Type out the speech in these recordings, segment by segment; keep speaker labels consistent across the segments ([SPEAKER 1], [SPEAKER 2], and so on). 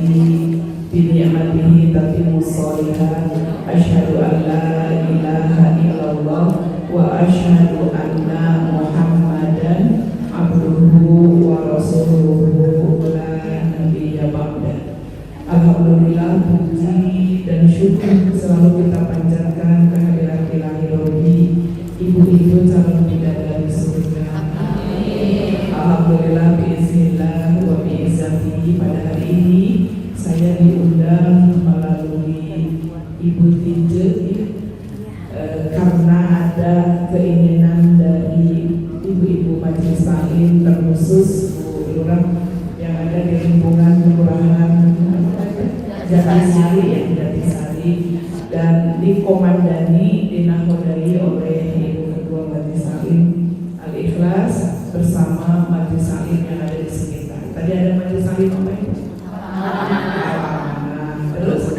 [SPEAKER 1] bi ni'matihi tatimmus shalihat. Asyhadu an la ilaha illallah wa asyhadu anna Muhammadan abduhu wa rasuluhu la nabiyya ba'da. Alhamdulillah, puji dan syukur selalu kita panjatkan kehadirat Ilahi Rabbi, ibu-ibu calon bidadari surga. Alhamdulillah, biiznillah wa biizzatihi, pada hari ini saya diundang melalui Ibu Tinje karena ada keinginan dari ibu-ibu majelis taklim, terkhusus Bu Lurah yang ada di lingkungan kelurahan Jatisari dan dikomandani, dinakodai oleh Ibu Ketua Majelis Taklim Al-Ikhlas bersama majelis taklim yang ada di sekitar. Tadi ada majelis taklim apa itu? Terus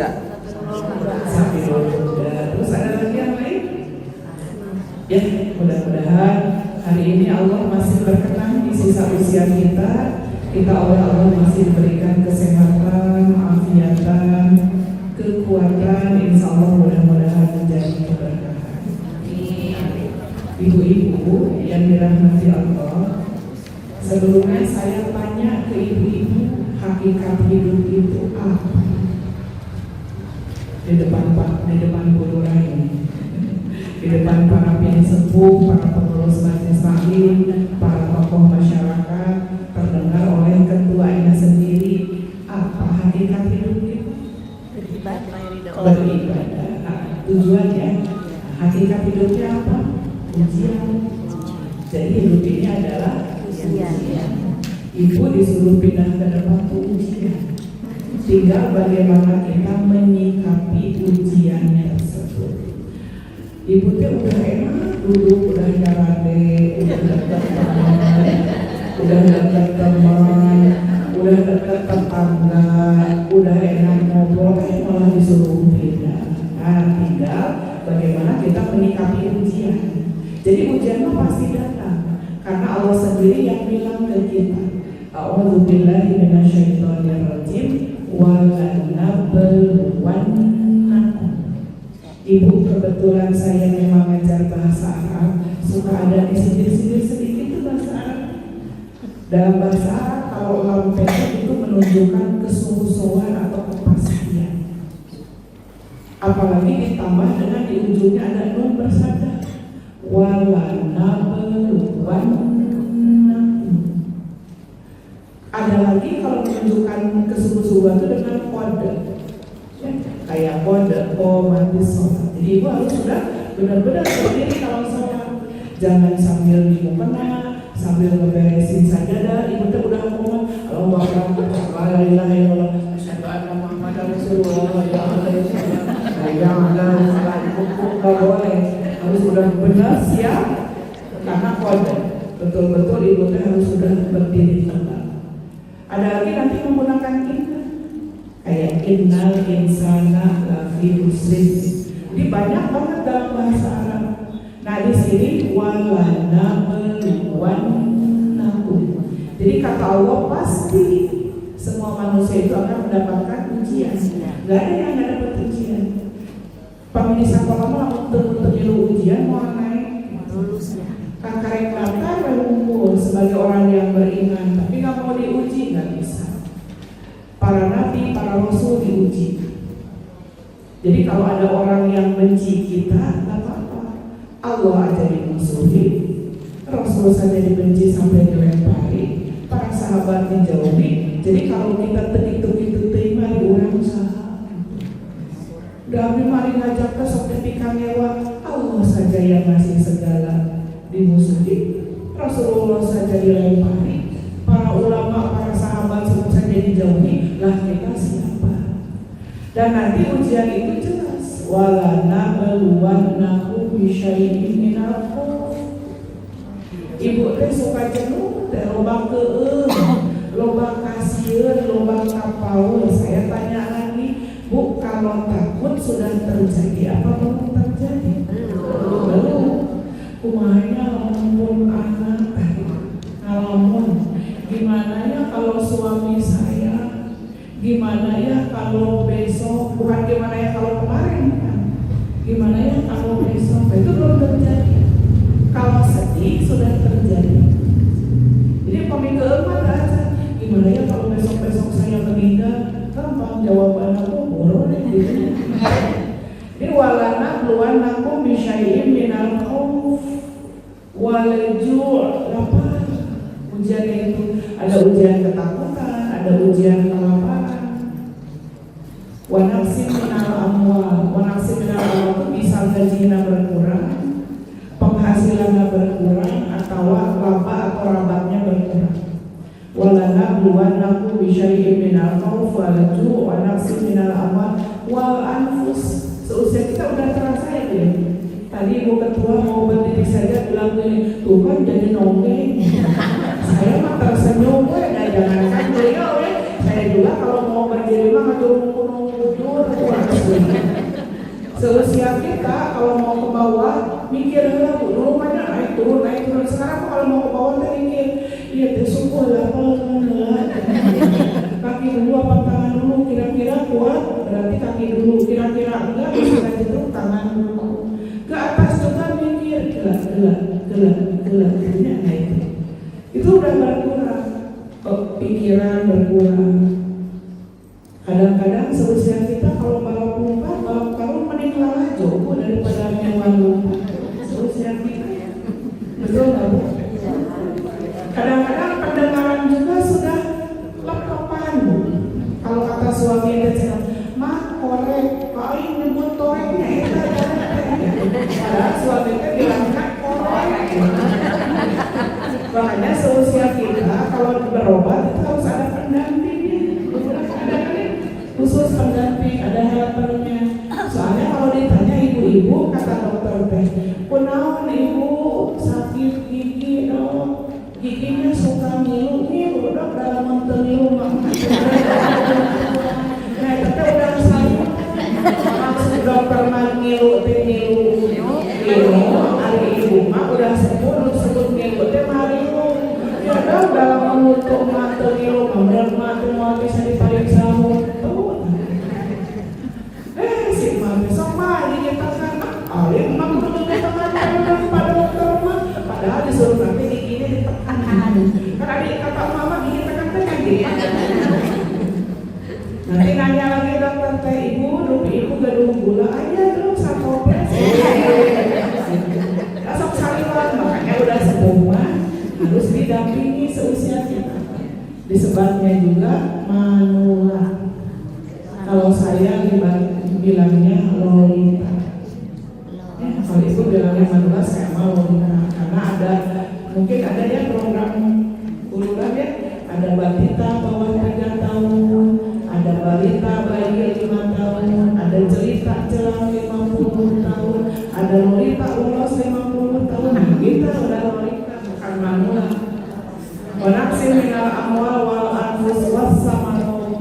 [SPEAKER 1] Sabilul Huda. Terus ada lagi yang lain? Ya, mudah-mudahan hari ini Allah masih berkenan di sisa usia kita oleh Allah masih diberikan kesehatan, afiatan, kekuatan, insya Allah mudah-mudahan menjadi keberkahan. Ibu-ibu yang dirahmati Allah, sebelumnya saya tanya ke ibu-ibu, hakikat hidup itu apa? Di depan Bu Lurah ini, di depan para sepuh, para pengurus majelis taklim, para tokoh masyarakat, terdengar oleh ketuanya sendiri, apa hakikat hidup itu? Beribadah. Tujuannya, hakikat hidupnya apa? Ujian. Jadi hidup ini adalah ujian. Ibu disuruh pindah ke depan tuh ujian. Tinggal bagaimana kita menyikapi ujian tersebut. Ibu teh udah enak duduk, udah nyarade, udah dekat teman, udah dekat tetangga, udah enak ngobrol, malah disuruh pindah. Nah, tinggal bagaimana kita menyikapi ujian. Jadi ujian mah pasti datang, karena Allah sendiri yang bilang ke kita, a'udzubillahi minasyaitonirrajim, walanabluwannakum. Ibu, kebetulan saya memang ngajar bahasa Arab, suka ada disindir-sindir sedikit itu bahasa Arab. Dalam bahasa Arab, kalau lampe itu menunjukkan kesungguh-sungguhan atau kepastian. Apalagi ditambah dengan di ujungnya ada nun bersada, walanabluwannakum. Ada lagi kalau menunjukkan kesungguh-sungguhan itu dengan kode, ya, kayak kode komatis sholat. Jadi ibu harus sudah benar-benar berdiri kalau sholat, jangan sambil mukena, sambil ngeberesin sajadah. Ibu tuh udah ngomong Allahu Akbar, la ilaha illallah, asyhadu anna Muhammadar Rasulullah, ya Allah ya Allah, nggak boleh, harus sudah benar siap karena kode. Betul-betul ibu tuh harus sudah berdiri tegak. Ada lagi nanti menggunakan inna, kayak innal insana lafi khusrin. Jadi banyak banget dalam bahasa Arab. Nah di sini walanabluwannakum. Jadi kata Allah pasti semua manusia itu akan mendapatkan ujian. Gak ada yang nggak dapat ujian. Pemilih sekolah mau untuk ujian mau naik lulus ya. Karek bakar mengumpul sebagai orang yang beriman, tapi nggak mau diuji, nggak bisa. Para nabi, para rasul diuji. Jadi kalau ada orang yang benci kita, nggak apa-apa. Allah aja dimusuhi, Rasul saja dibenci sampai dilempari, para sahabat dijauhi. Jadi kalau kita begitu terima di orang sahabat, Dami mari ngajak ke sertifikat lewat, Allah saja yang ngasih segala. Dimusuhi, Rasulullah saja dilempari, para ulama, para sahabat semua saja dijauhi, lah kita siapa? Dan nanti ujian itu jelas, walanabluwannakum bisyai'in minal khawf. Ibu teh suka jenuh, teh loba keung, loba kasieun, loba kapau. Saya tanya lagi, Bu, kalau takut sudah terjadi apa belum terjadi? Belum. Kumanya ngalamun anak, ngalamun gimana ya kalau suami saya Gimana ya kalau besok, bukan gimana ya kalau kemarin kan. Gimana ya kalau besok, itu belum terjadi. Kalau sedih sudah terjadi. Jadi pemikiran aja. Gimana ya kalau besok saya meninggal, gampang jawaban aku bodoh deh gitu. Ini walana luan aku bisyai'im minal khauf wal ju' lapar. Ujian itu ada ujian ketakutan, ada ujian kelaparan. Wa naqsim minal amwal, itu bisa gajinya berkurang, penghasilannya berkurang, atau laba atau rabatnya berkurang. Walana luan aku bisyai'im minal khauf wal ju' wa naqsim minal amwal wal anfus. Seusia kita udah terasa ya dia. Tadi ibu ketua mau berdiri saja bilang gini, tuh kan jadi nongeng. Saya mah tersenyum gue, nah jangankan beliau ya. Saya juga kalau mau berdiri mah ngajur-ngajur seusia kita kalau mau ke bawah mikir lah, dulu mana naik turun. Sekarang kalau mau ke bawah tuh mikir, iya teh syukur lah, kaki dulu apa tangan dulu, kira-kira kuat berarti kaki dulu, kira-kira enggak bisa lanjut tangan dulu. Ke atas juga mikir, gelap, itu udah berkurang, pikiran berkurang. Kadang-kadang seusia kita kalau balap lompat, balap karung mending kalah jauh daripada nyaman lompat. Seusia kita, betul nggak Bu? Kadang-kadang pendengaran juga sudah lep-lepan Bu. Kalau kata suami ada cakap, mah korek, paling nyebut toreknya itu. Padahal suaminya bilang kan korek. Makanya seusia kita kalau berobat itu harus ada pendampingnya. Khusus pendamping, ada helpernya. Soalnya kalau ditanya ibu-ibu, kata dokter teh, kunaon ibu sakit gigi dok, giginya suka ngilu dok, dalam menteng ngilu mah. Nah tapi udah saya maksud dokter mah ngilu teh ngilu, hari ibu mah udah sebut ngilu teh marilu. Ya dok dalam menutup mata ngilu, bener mata mau bisa diperiksa besok mah dinyatakan alim emang belum ditekan pada dokter mah, padahal disuruh nanti giginya ditekan. Kan adik kata mama gigi tekan-tekan gitu. Nanti nanya lagi dokter teh, ibu gaduh gula aja dong satu ples. Asap saliwan, makanya udah sembuh mah harus didampingi seusia kita. Disebabnya juga manula. Kalau saya bilangnya lolita, kalau ibu bilangnya manula, saya mau lolita. Karena mungkin ada ya program uluran ya, ada balita bawah 3 tahun, ada balita bayi 5 tahun, ada jelita jelang 50 tahun, ada lolita ulos 50 tahun. Kita udah lolita, bukan manula. Wanaksi minal amwal wal anfus wassamarot,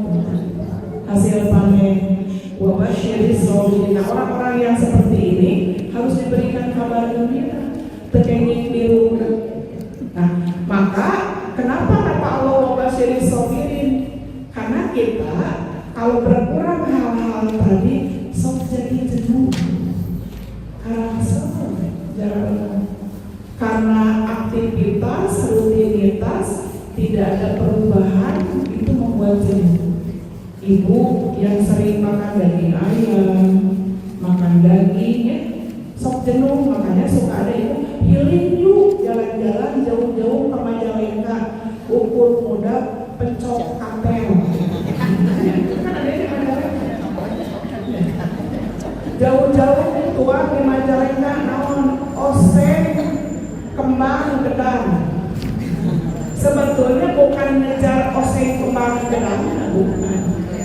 [SPEAKER 1] hasil panen. Wabasyiris sabirin. Orang-orang yang seperti ini harus diberikan kabar gembira, tekenging biru. Nah, maka kenapa kata Allah wabasyiris sabirin? Karena kita kalau berkurang hal-hal tadi, sok jadi jenuh, karena aktivitas, rutinitas tidak ada perubahan, itu membuat jenuh. Ibu yang sering makan daging ayam, makan daging ya, sok jenuh. Makanya suka ada ibu healing yuk, jalan-jalan jauh-jauh ke Majalengka, ukur muda pencok kapel. Kan ada di Majalengka. Jauh-jauh tuang di Majalengka, naon oseng kembang gedang. Sebetulnya bukan ngejar oseng kembang gedang, bukan.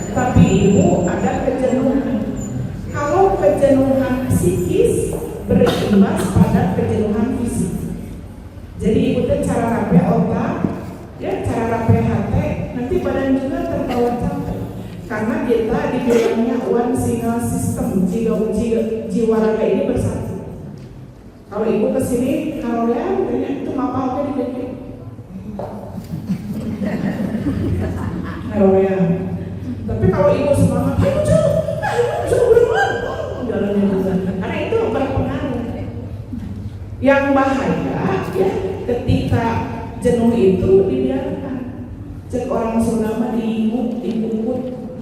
[SPEAKER 1] Tapi ibu ada kejenuhan. Kalau kejenuhan psikis berimbas pada kejenuhan fisik. Jadi ibu tuh cara rapi otak, ya cara rapi hati, nanti badan juga terbawa capek. Karena kita dibilangnya one single system, jiwa raga ini bersatu. Kalau ibu kesini, kalau ya, itu apa di Haroya. Tapi kalau ibu semangat, ayo berenang, jalannya juga. Karena itu berpengaruh. Yang bahaya ya ketika jenuh itu dibiarkan. Cek orang Sunda mah diikut,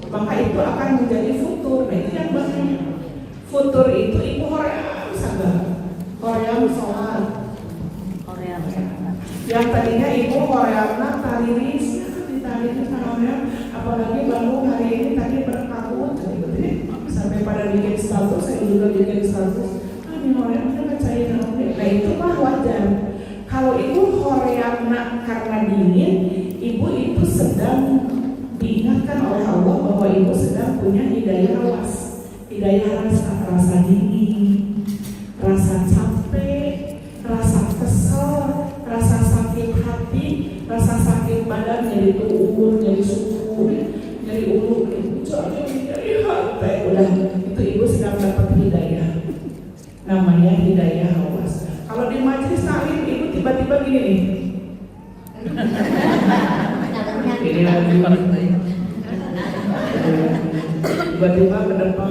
[SPEAKER 1] maka itu akan menjadi futur. Nah itu yang bahaya. Futur itu ibu Korea sabar, Korea sholat. Yang tadinya ibu Korea tariris, ditariris namanya, apalagi baru hari ini tadi berkabut, sampai pada bikin status, saya juga bikin status. Ini Korea nggak cair, nah itu mah wajar. Kalau ibu Korea karena dingin, ibu itu sedang diingatkan oleh Allah bahwa ibu sedang punya hidayah hawas, hidayah rasa dingin, rasa capek, rasa kesel, rasa sakit hati, rasa sakit badan, nyeri tubuh, nyeri suku, nyeri ulu, nyeri hati. Udah itu ibu sedang dapat hidayah, namanya hidayah hawas. Kalau di majelis taklim ibu tiba-tiba gini nih. Ini lagi tiba-tiba ke depan,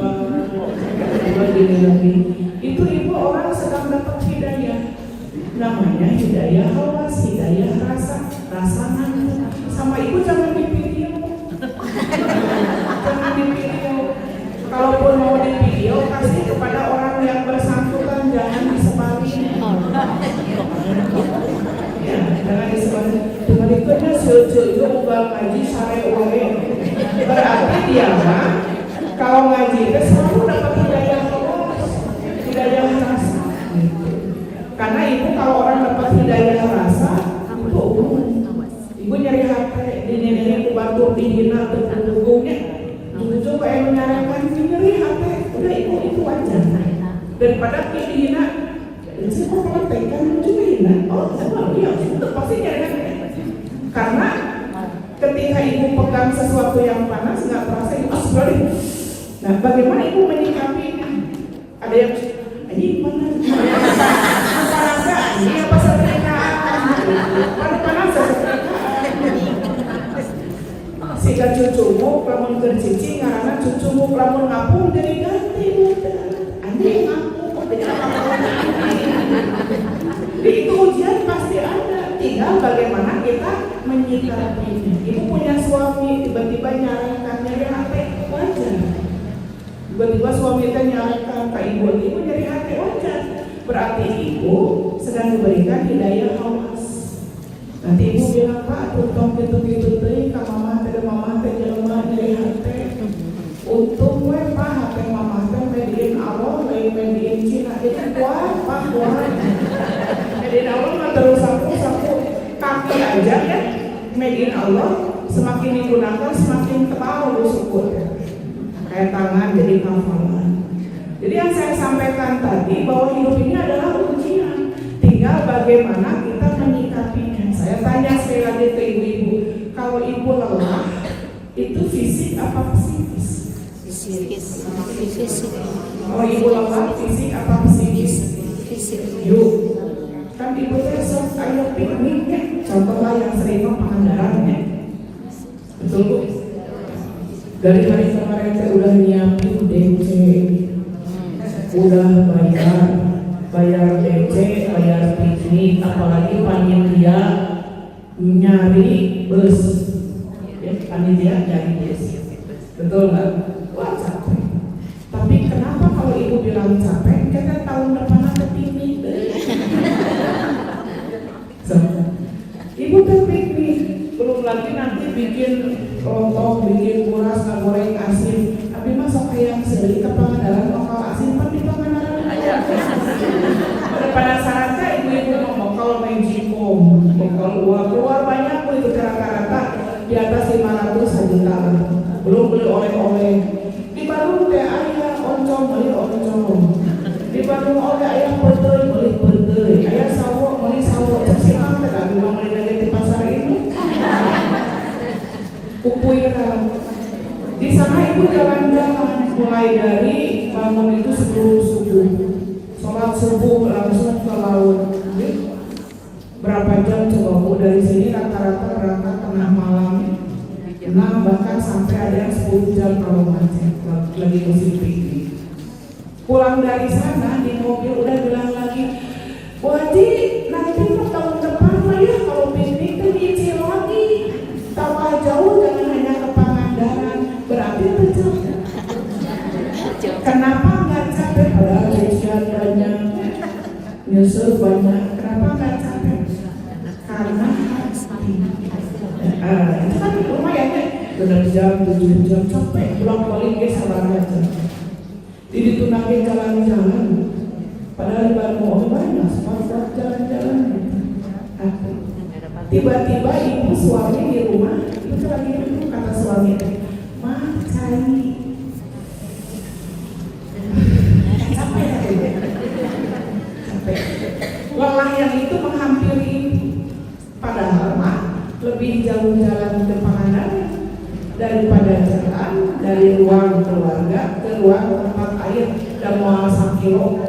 [SPEAKER 1] tiba-tiba gini lagi. Itu ibu orang sedang dapat hidayah, namanya hidayah hawas, hidayah rasa nangis. Sama ibu jangan di video, jangan di video. Kalaupun mau di video kasih kepada orang yang bersangkutan, jangan disebarin. Ya, jangan disebarin. Dengan ikutnya sejujurnya ubah ngaji sare uwe. Berarti dia mah kalau ngaji itu selalu dapat hidayah hawas, hidayah rasa. Karena ibu kalau orang dapat hidayah rasa, itu ibu nyari hati, ini batur dihina terdugungnya, itu kayak menyarankan nyari hati, udah ibu itu wajar. Daripada dihina, saya kok praktekkan juga hina, oh sama iya, itu pasti nyari hati. Karena ketika ibu pegang sesuatu yang panas nggak terasa ibu sekali. Nah, bagaimana ibu menyikapinya? Ada yang ini panas. Panasnya ini apa setrikaan? Panas setrikaan. Sehingga cucumu lamun kercici karena cucumu lamun ngapung jadi ganti. Anjing ngapung kok jadi apa? Jadi itu ujian pasti ada. Tinggal bagaimana kita menyikapinya. Ibu punya suami tiba-tiba nyarankan nyari hati wajar. Tiba-tiba suami kita nyarankan ke ibu nyari hati wajar. Berarti ibu sedang diberikan hidayah hawas. Nanti ibu bilang Pak, tutong gitu-gitu deh, ke mama teh jelema nyari hati. Untung we Pak, hati mama teh mediin Allah, mediin Cina. Jadi kuat Pak, kuat. Mediin Allah nggak terus sapu kaki aja ya. Mediin Allah semakin digunakan semakin tebal syukur. Kayak tangan jadi hafalan. Jadi yang saya sampaikan tadi bahwa hidup ini adalah ujian. Tinggal bagaimana kita menyikapinya. Saya tanya sekali lagi ke ibu-ibu, kalau ibu lelah itu fisik apa psikis? Fisik. Kalau ibu lelah fisik apa psikis? Fisik. Yuk, kan ibu teh sok ayo piknik ya. Contohlah yang sering Pangandaran ya. Betul Bu? Dari hari kemarin saya udah nyiapin DC, udah bayar DC, bayar piknik, apalagi panitia nyari bus, ya, panitia nyari bus, betul nggak? Wah capek. Tapi kenapa kalau ibu bilang capek? Kita tahun depan ada piknik. So, ibu kan piknik, belum lagi nanti bikin lontong, bikin buras, goreng asin. Tapi masuk kayak seri ke Pangandaran lokal asin, kan di Pangandaran. Pada penasaran kan ibu-ibu ngomong kalau main jipom, kalau keluar banyak itu rata-rata di atas 500 juta. Belum beli oleh-oleh. Di Bandung teh ayah oncom, beli oncom. Di Bandung oleh ayah petai, beli petai. Ayah sawo, beli sawo. Cuma kita bilang beli lagi di pasar ini. Upui kan. Di sana ibu jalan-jalan mulai dari bangun itu sebelum subuh. Sholat subuh langsung ke laut. Berapa jam coba Bu dari sini rata-rata berangkat tengah malam 6, bahkan sampai ada yang 10 jam kalau macet lagi musim piknik. Pulang dari sana di mobil udah bilang lagi, Wadi nanti tahun depan mah ya kalau piknik tuh nyicil lagi, tambah jauh jangan hanya ke Pangandaran, berarti itu capek. Kenapa nggak capek? Padahal Indonesia banyak, nyusul banyak, kenapa nggak capek? Karena itu kan lumayan ya, 6 jam, 7 jam capek, pulang balik ke salah aja. Jadi tunangin jalan-jalan, padahal baru mau banyak, sempat jalan-jalan gitu. Tiba-tiba ibu suami di rumah, itu lagi dulu kata suami, mah cari capek, lelah yang itu menghampiri ibu. Padahal mah lebih jauh jalan ke Pangandaran daripada jalan dari ruang keluarga ke ruang tempat air dan mau 1 kilo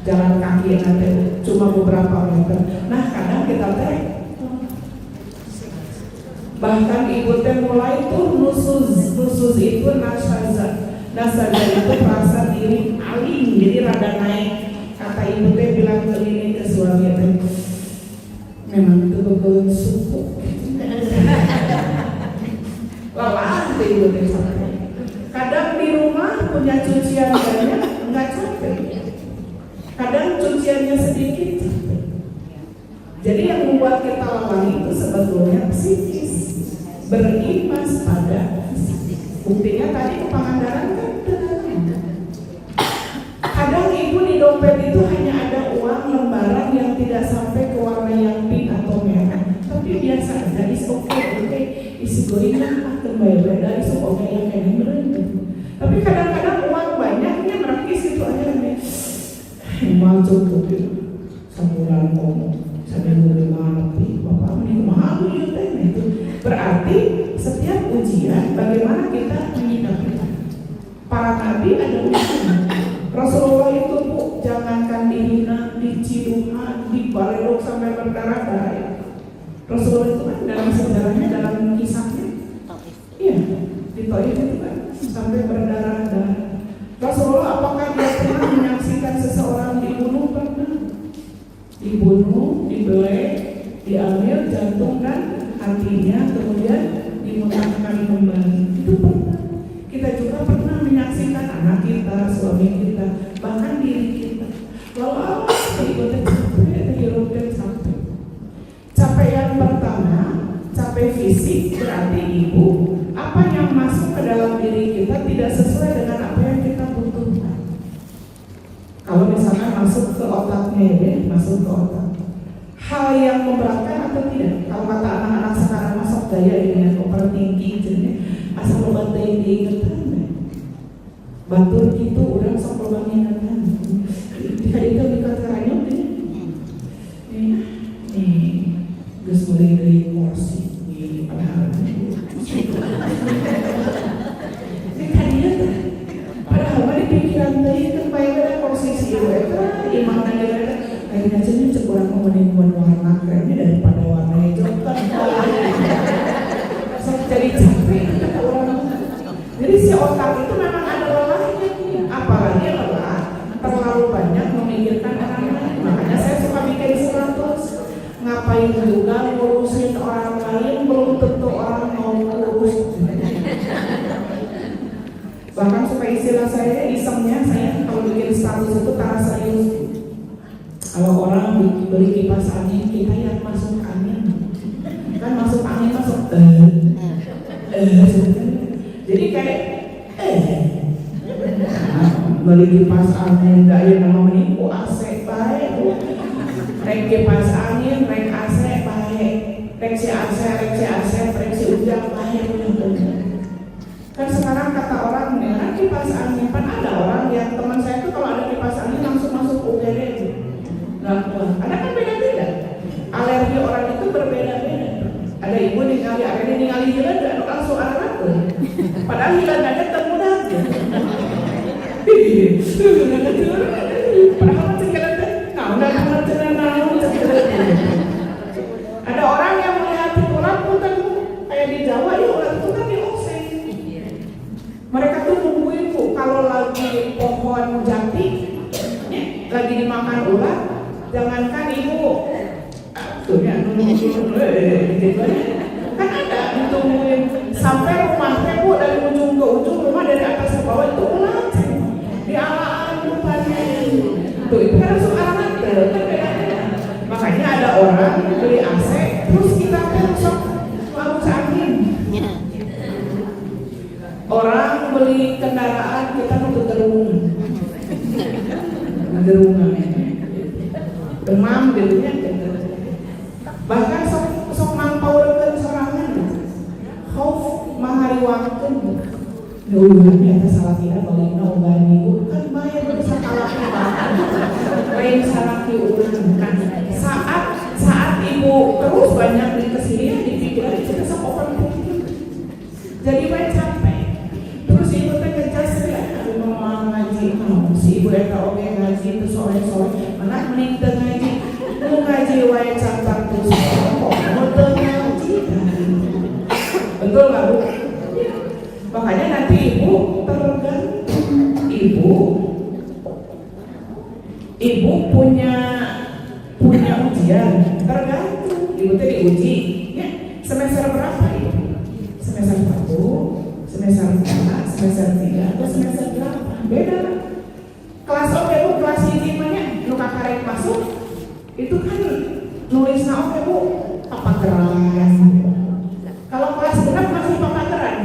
[SPEAKER 1] jalan kaki nanti cuma beberapa meter. Nah kadang kita teh bahkan ibu teh mulai tuh nusus itu nasaza itu merasa diri alim, jadi rada naik. Kata ibu teh bilang ke suami teh, memang betul-betul suku lelah tuh ibu teh. Kadang di rumah punya cucian banyak nggak capek, kadang cuciannya sedikit capek. Jadi yang membuat kita lelah itu sebetulnya psikis, berimbas pada buktinya tadi ke Pangandaran kan. Kadang ibu di dompet itu hanya ada uang lembaran yang tidak sampai ke warna yang pink atau merah, tapi biasa aja, is okay, isi gorengan akan bayar is okay yang kayak gitu. Tapi kadang-kadang uang banyaknya merakis itu aja nih, mau cukup sebulan ngomong sampai 5 lebih, bapak ini mahal itu. Berarti setiap ujian bagaimana kita menyikapi. Para nabi ada ujian. Rasulullah itu bu, jangankan dihina, diciduhan, dibaledok sampai berdarah-darah. Rasulullah itu kan dalam sejarahnya, dalam kisahnya, iya, di Taif itu kan sampai berdarah-darah. Rasulullah apakah dia pernah menyaksikan seseorang dibunuh? Pernah. Dibunuh, dibelek, diambil jantung dan hatinya, kemudian dimuntahkan kembali. Itu pernah. Kita juga pernah menyaksikan anak kita, suami kita, bahkan diri kita. Lalu ikutnya sampai. Capek yang pertama, capek fisik, berarti ibu, apa yang masuk ke dalam diri kita tidak sesuai dengan apa yang kita butuhkan. Kalau misalnya masuk ke otaknya ya, masuk ke otak. Hal yang memberatkan atau tidak? Kalau kata anak-anak sekarang masuk gaya ini overthinking, jadi asal loba teh diingetan. Batur gitu urang sok loba ingatan. Dikadita dikatarannya teh. Geus meuli deui porsi di padahal. Dikadita teh. Padahal mah di pikiran teh teu bae posisi eta imam nanya akhirnya cenah cek urang mau mending warna kremnya daripada warna hijau kan. Jadi capek orang. Jadi si otak itu memang ada lelahnya, apalagi lelah terlalu banyak memikirkan orang lain. Makanya saya suka bikin status, ngapain juga ngurusin orang lain, belum tentu orang mau ngurus. Bahkan suka istilah saya, isengnya saya kalau bikin status itu tara serius. Kalau orang beli kipas angin, kita yang masuk angin, kan masuk angin masuk jadi kayak beli kipas angin gak ada nama menipu AC baik, rek kipas angin, rek AC baik, rek si AC, rek si hujan baik. Kan sekarang kata orang nih, kipas angin, kan ada orang yang teman saya tuh kalau ada kipas angin langsung masuk UGD nggak kuat. Ada kan beda-beda, alergi orang itu berbeda-beda. Ada ibu ningali, ada ningali hilang dan langsung anak padahal hilang aja termudah. Padahal macam kata, ada orang yang melihat ular pun kayak di Jawa ya, ular itu kan di pohon jati, lagi dimakan ular, jangankan ibu, kan ada ditungguin sampai rumahnya bu, dari ujung ke ujung rumah, dari atas ke bawah itu ular, di ala-ala depannya tuh, itu kan langsung alamat makanya ada orang beli AC terus kita besok langsung angin. Orang beli kendaraan kita nutup gerungan, demam jadinya. Bahkan sok mangpaureun sorangan, khauf mahariwakeun. Dulunya teh salah kira balina unggahan ibu kan bayar bisa kalah lain salah urang. Saat ibu terus banyak di kesini dipikir kita sok open jadi banyak capek. Terus ibu teh ngecas ya, aduh mau ngaji, si ibu eta oge ngaji terus sore-sore, mana mending teu ngaji, nu ngaji wae campak terus, kok mau teu ngaji, betul nggak bu? Makanya nanti ibu tergantung, ibu punya ujian, tergantung, ibu teh diuji, ya semester berapa ibu? Semester 1, semester 4, semester 3, atau semester 8, beda. Kelas oke bu, kelas ini mana? Nu kakarek masuk, itu kan nulisnya oke bu, apa keras? Kalau kelas genap masih apa keras?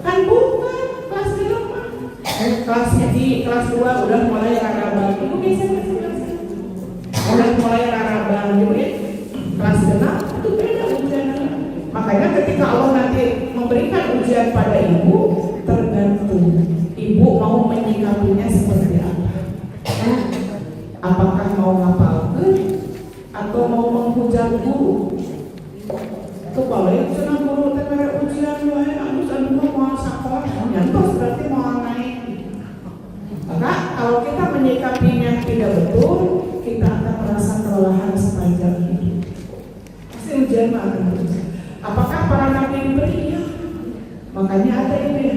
[SPEAKER 1] Kan bukan, kelas genap mah. Kelasnya di kelas 2 udah mulai rarabang, ibu biasanya udah mulai rarabang, ibu ya. Kelas genap itu beda ujiannya. Makanya ketika Allah nanti memberikan ujian pada ibu, tergantung ibu mau menyikapinya seperti apa. Apakah mau ngapalkeun atau mau menghujat guru? Kebalik cenah guru teh mere ujian wae anu mau sakola, nyantos berarti mau naik. Maka kalau kita menyikapinya tidak betul, kita akan merasa kelelahan sepanjang hidup. Pasti ujian mah akan terus. Apakah para nabi diberi? Ya. Makanya ada ini ya.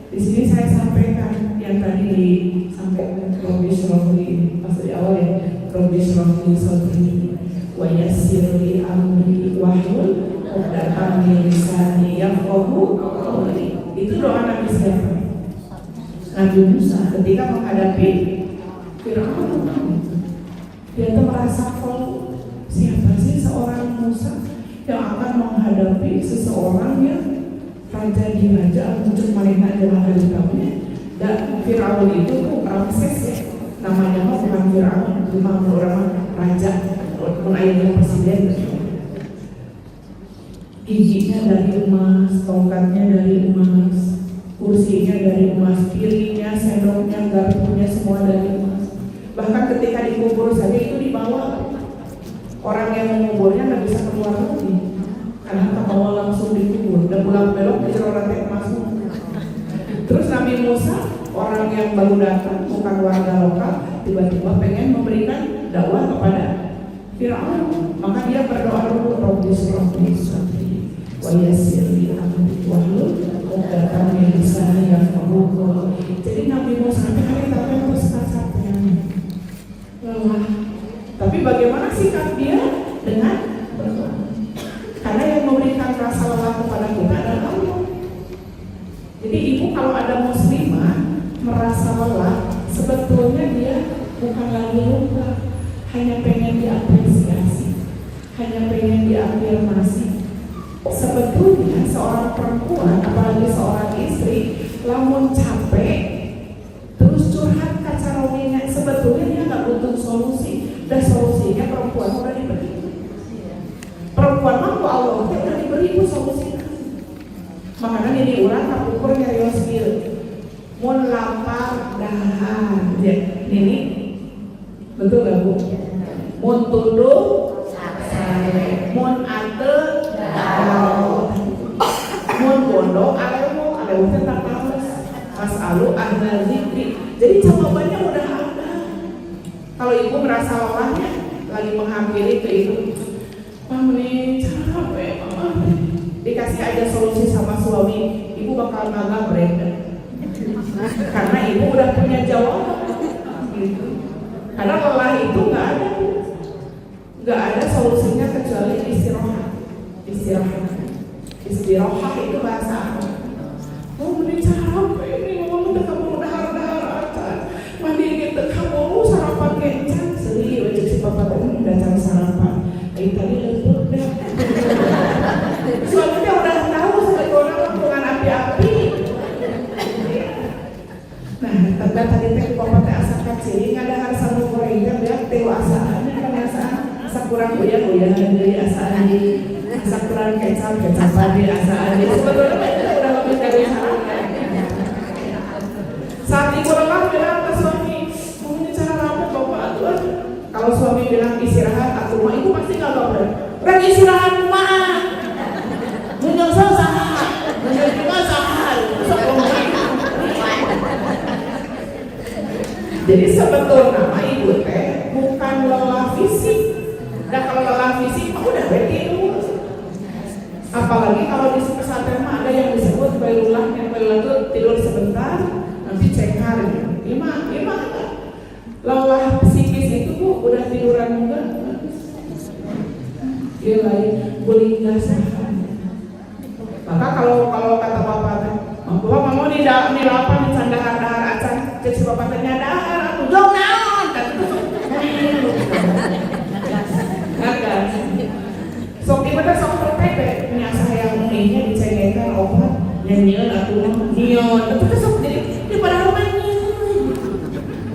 [SPEAKER 1] Di sini saya sampaikan yang tadi disampaikan Robbi Syrahli pas di awal ya. Robbi Syrahli Sadri wa yassir li amri wahlul 'uqdatam min lisani yafqahu qawli. Itu doa Nabi siapa? Nabi Musa ketika menghadapi Firaun. Dia tuh merasa siapa sih seorang Musa yang akan menghadapi seseorang yang raja di raja muncul malaikat adalah kaumnya. Dan Firaun itu Ramses ya, namanya mah bukan Firaun, cuma orang raja, menayangkan presiden. Giginya dari emas, tongkatnya dari emas, kursinya dari emas, piringnya, sendoknya, garpunya semua dari emas. Bahkan ketika dikubur saja itu dibawa. Orang yang menguburnya nggak bisa keluar lagi karena kebawa langsung dikubur dan pulang belok di rantai emas. Terus Nabi Musa, orang yang baru datang bukan warga lokal, tiba-tiba pengen memberikan dakwah kepada Firaun, maka dia berdoa dulu, Rabbi Syrahli sadri wa yassir li amri wahlul 'uqdatam min lisani yafqahu qawli. Jadi Nabi Musa sampai terus sampai lelah. Tapi bagaimana sikap dia dengan berdoa? Karena yang memberikan rasa lelah kepada kita adalah Allah. Jadi ibu kalau ada muslimah merasa lelah, sebetulnya dia bukan lagi lupa, hanya pengen diapresiasi, hanya pengen diafirmasi. Sebetulnya seorang perempuan, apalagi seorang istri, lamun capek terus curhat ke carowinya, sebetulnya dia nggak butuh solusi. Dan solusinya perempuan udah diberi. Perempuan mampu Allah udah diberi solusi. Makanya ini ulang kapukur nyarios kieu. Mun lapar dahan. Ya, ini betul gak bu? Mun tunduk sare, mun ate daun, mun bondo alemu teh tak tawas. Mas alu ahla zikri. Jadi jawabannya udah ada. Kalau ibu merasa lelahnya lagi menghampiri ke ibu, Mami capek, dikasih aja solusi sama suami, ibu bakal nganggap brand. karena ibu udah punya jawaban gitu. Karena lelah itu nggak ada solusinya kecuali istirahat. Istirahat itu bahasa apa? Oh, mending capek ini ngomong teh kamu dahar-dahar acan. Mandi gitu kamu sarapan kencang seri wajib si papa tadi udah cari sarapan. Tadi lembut deh. Suaminya udah tahu sebetulnya hubungan api-api. Nah, tadi teh papa teh asa kaciri ngadahar sama goreng teh beak dewasaan kan asa kurang goyang-goyang deui asaan di asa kurang kecap-kecapan di asaan di sebetulnya udah lebih dari sarapan. Saat ibu lelah bilang ke suami, mau ini cara apa bapak tuh? Kalau suami bilang istirahat atau mah ibu pasti nggak baper. Rek istirahat mah, menyesal saha, menyesal saha, jadi sebetulnya nama ibu teh bukan lelah fisik. Dan kalau lelah fisik mah udah tidur. Apalagi kalau di pesantren mah ada yang disebut bailulah, yang bailulah itu tidur sebentar, nanti cekar. Lima lelah psikis itu bu udah tiduran juga. Dia lain boleh gasahan. Maka kalau kata bapak teh, bapak mau di apa di candahar-dahar acan, cek si bapak teh nyadahar atau dong naon, kan itu gagal. Sok ibu teh sok terpepet, nyasa yang ininya dicengekan obat, nyanyian atau nyion, itu sok jadi di pada rumahnya.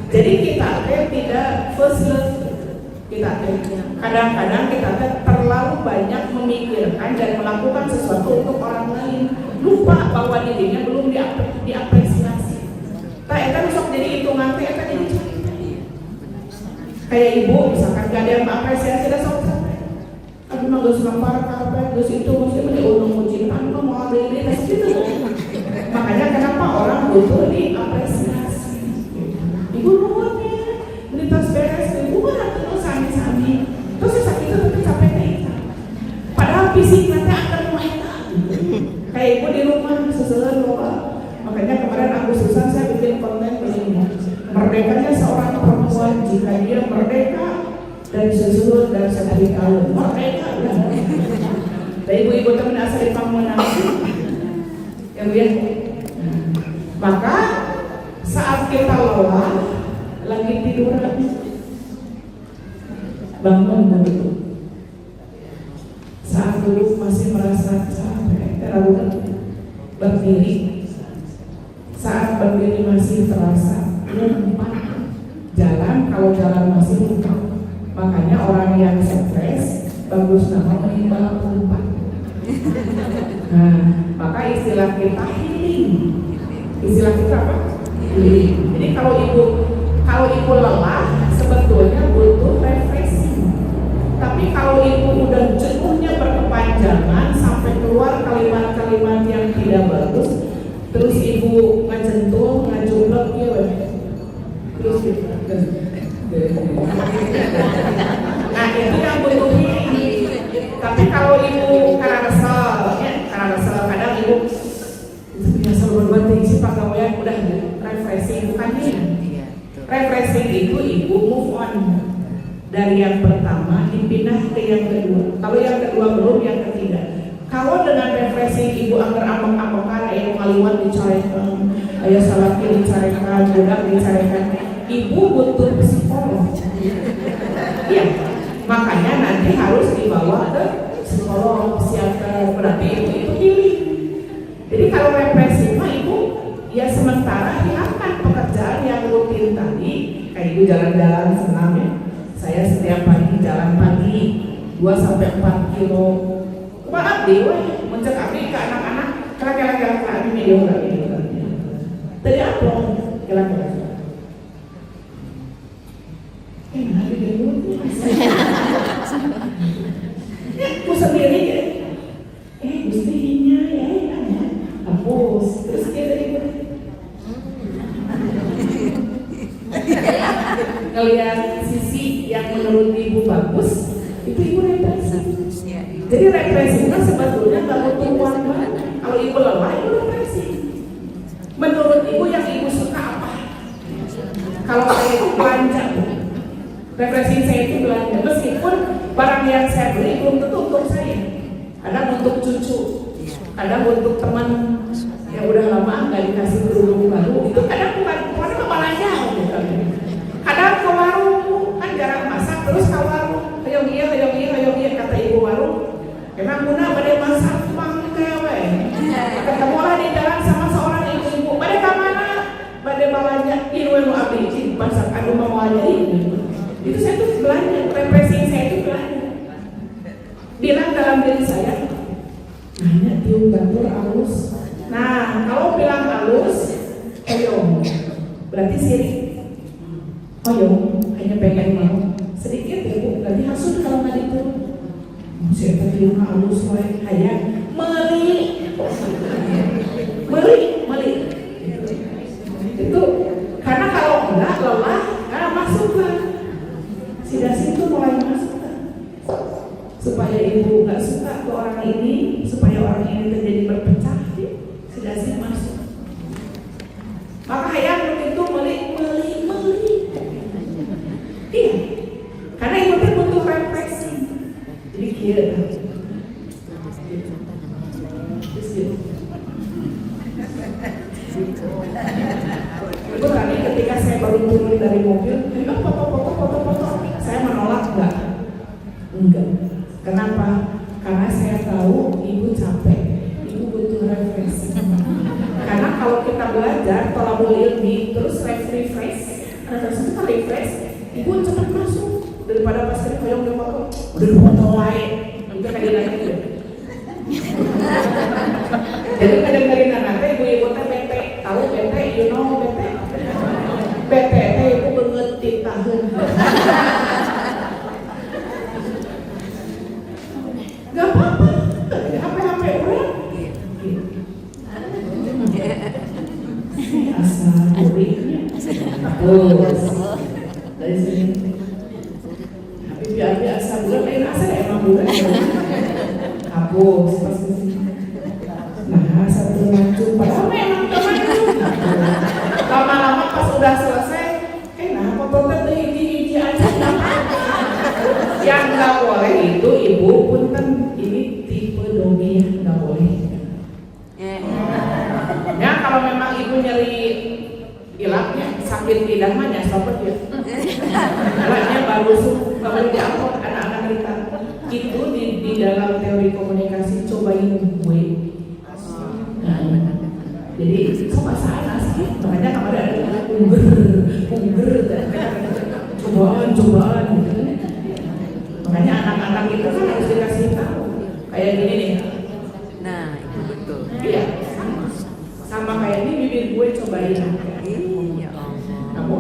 [SPEAKER 1] Jadi kita teh tidak first love. Kita kadang-kadang kita terlalu banyak memikirkan dan melakukan sesuatu untuk orang lain, lupa bahwa dirinya belum diapresiasi. Tak eta sok jadi hitungan teh eta jadi kayak ibu misalkan gak ada yang mengapresiasi dan sok aduh mah geus lapar kabeh geus itu mesti mah diunung ujian mah mau ada ini dan gitu. Makanya kenapa orang butuh diapresiasi. Ibu nuhun ya, beli tas beres ibu mah atuh sami-sami. Terus sakit itu tapi capek teh. Padahal fisik nanti akan lumayan. Kayak ibu di rumah seselan loba. Makanya kemarin aku susah saya bikin konten begini. Merdekanya seorang perempuan jika dia merdeka dari susun dan sekali tahun merdeka udah. Dan ibu-ibu teman asal di Pamulang. Yang lihat. Maka saat kita lelah lagi tidur bangun begitu. Saat duduk masih merasa capek, terlalu berdiri. Saat berdiri masih terasa lompat. Jalan kalau jalan masih lompat. Makanya orang yang stres bagus nama menimbang lompat. Nah, maka istilah kita healing. Istilah kita apa? Healing. Jadi kalau ibu lelah sebetulnya butuh refreshing. Tapi kalau ibu udah jenuhnya berkepanjangan sampai keluar kalimat-kalimat yang tidak bagus, terus ibu ngajentul, ngajumlek gitu. Terus gitu. Nah, itu yang butuh healing. Tapi kalau ibu karena kesel, kadang ibu biasa berbuat sih Pak Gawayan udah refreshing bukan ini. Refreshing itu ibu move on dari yang pertama dipindah ke yang kedua. Kalau yang kedua belum, yang ketiga. Kalau dengan refreshing ibu agar ambek-ambekan, ayah ngaliwan dicarekan, ayah salaki dicarekan, budak dicarekan, ibu butuh psikolog. Ya, makanya nanti harus dibawa ke psikolog, psikiater, berarti itu healing. Jadi kalau refreshing mah ibu ya sementara hilangkan pekerjaan yang rutin tadi, kayak ibu jalan-jalan senam ya. Saya setiap pagi jalan pagi 2-4 kilo. Maaf deh, mencek abdi ke anak-anak, kira-kira abdi video lagi. Tadi apa? Kira-kira. Nanti dulu. Aku sendiri ya. Gustinya ya, hapus. Terus kita ngelihat sisi yang menurut ibu bagus, itu ibu refreshing. Jadi refreshingnya sebetulnya nggak butuh uang banget. Kalau ibu lelah, ibu refreshing. Menurut ibu yang ibu suka apa? Kalau saya itu belanja, refreshing saya itu belanja. Meskipun barang yang saya beli belum tentu untuk saya, kadang untuk cucu, kadang untuk teman yang udah lama nggak dikasih kerudung baru, itu kadang bukan belanja gitu. Kadang ke warung kan jarang masak, terus ke warung, ayo iya kata ibu warung, emang guna pada masak pang kewe. Ketemulah di jalan sama seorang ibu-ibu, pada kemana? Pada belanja ibu abdi masak, aduh mau aja ini. Itu saya tuh belanja, refreshing saya itu belanja. Bilang dalam diri saya, hanya tiup dapur halus. Nah, kalau bilang halus, oyong, berarti sirik. Oyong, hanya pengen mau sedikit ya bu, berarti hasut kalau nggak itu. Siapa tiup halus, mulai hayang meli. Itu karena kalau enggak lelah, nggak masuk kan. Si Dasi itu mulai masuk kan. Supaya ibu nggak suka ke orang ini, supaya orang ini terjadi berpecah, si Dasi masuk. Maka hayang begitu meli. Iya, karena ibu tuh butuh refreshing. Jadi kira. Ibu tadi ketika saya baru turun dari mobil, foto, saya menolak enggak. Kenapa? Karena saya tahu ibu capek, ibu butuh refreshing. Karena kalau kita belajar tolabul ilmi terus refresh, ibu cepat masuk daripada pas tadi koyong udah foto lain, itu kayak gitu. Jadi kadang-kadang nanti ibu-ibu teh bete, tahu bete, you know bete teh ibu banget di tahun. Gak apa-apa, HP orang. Asal buriknya, hapus dari sini. Tapi biar asal bulan lain asal emang bulan. Hapus pas di sini. Nah, satu macam padahal memang teman. Lama-lama pas udah selesai, nah foto teh hiji aja. Yang nggak boleh itu ibu punten, ini tipe dominan nggak boleh. Ya kalau memang ibu nyeri ilaknya sakit lidah mah nyasopet ya. Ilaknya bagus kalau diangkut anak-anak kita itu di dalam teori komunikasi cobain gue. Jadi coba sana sih, makanya kemarin ada ungger, cobaan. Makanya anak-anak itu kan harus dikasih tahu kayak gini nih.
[SPEAKER 2] Nah itu betul.
[SPEAKER 1] Iya, sama kayak ini bibir gue cobain.
[SPEAKER 2] Iya.
[SPEAKER 1] Kamu,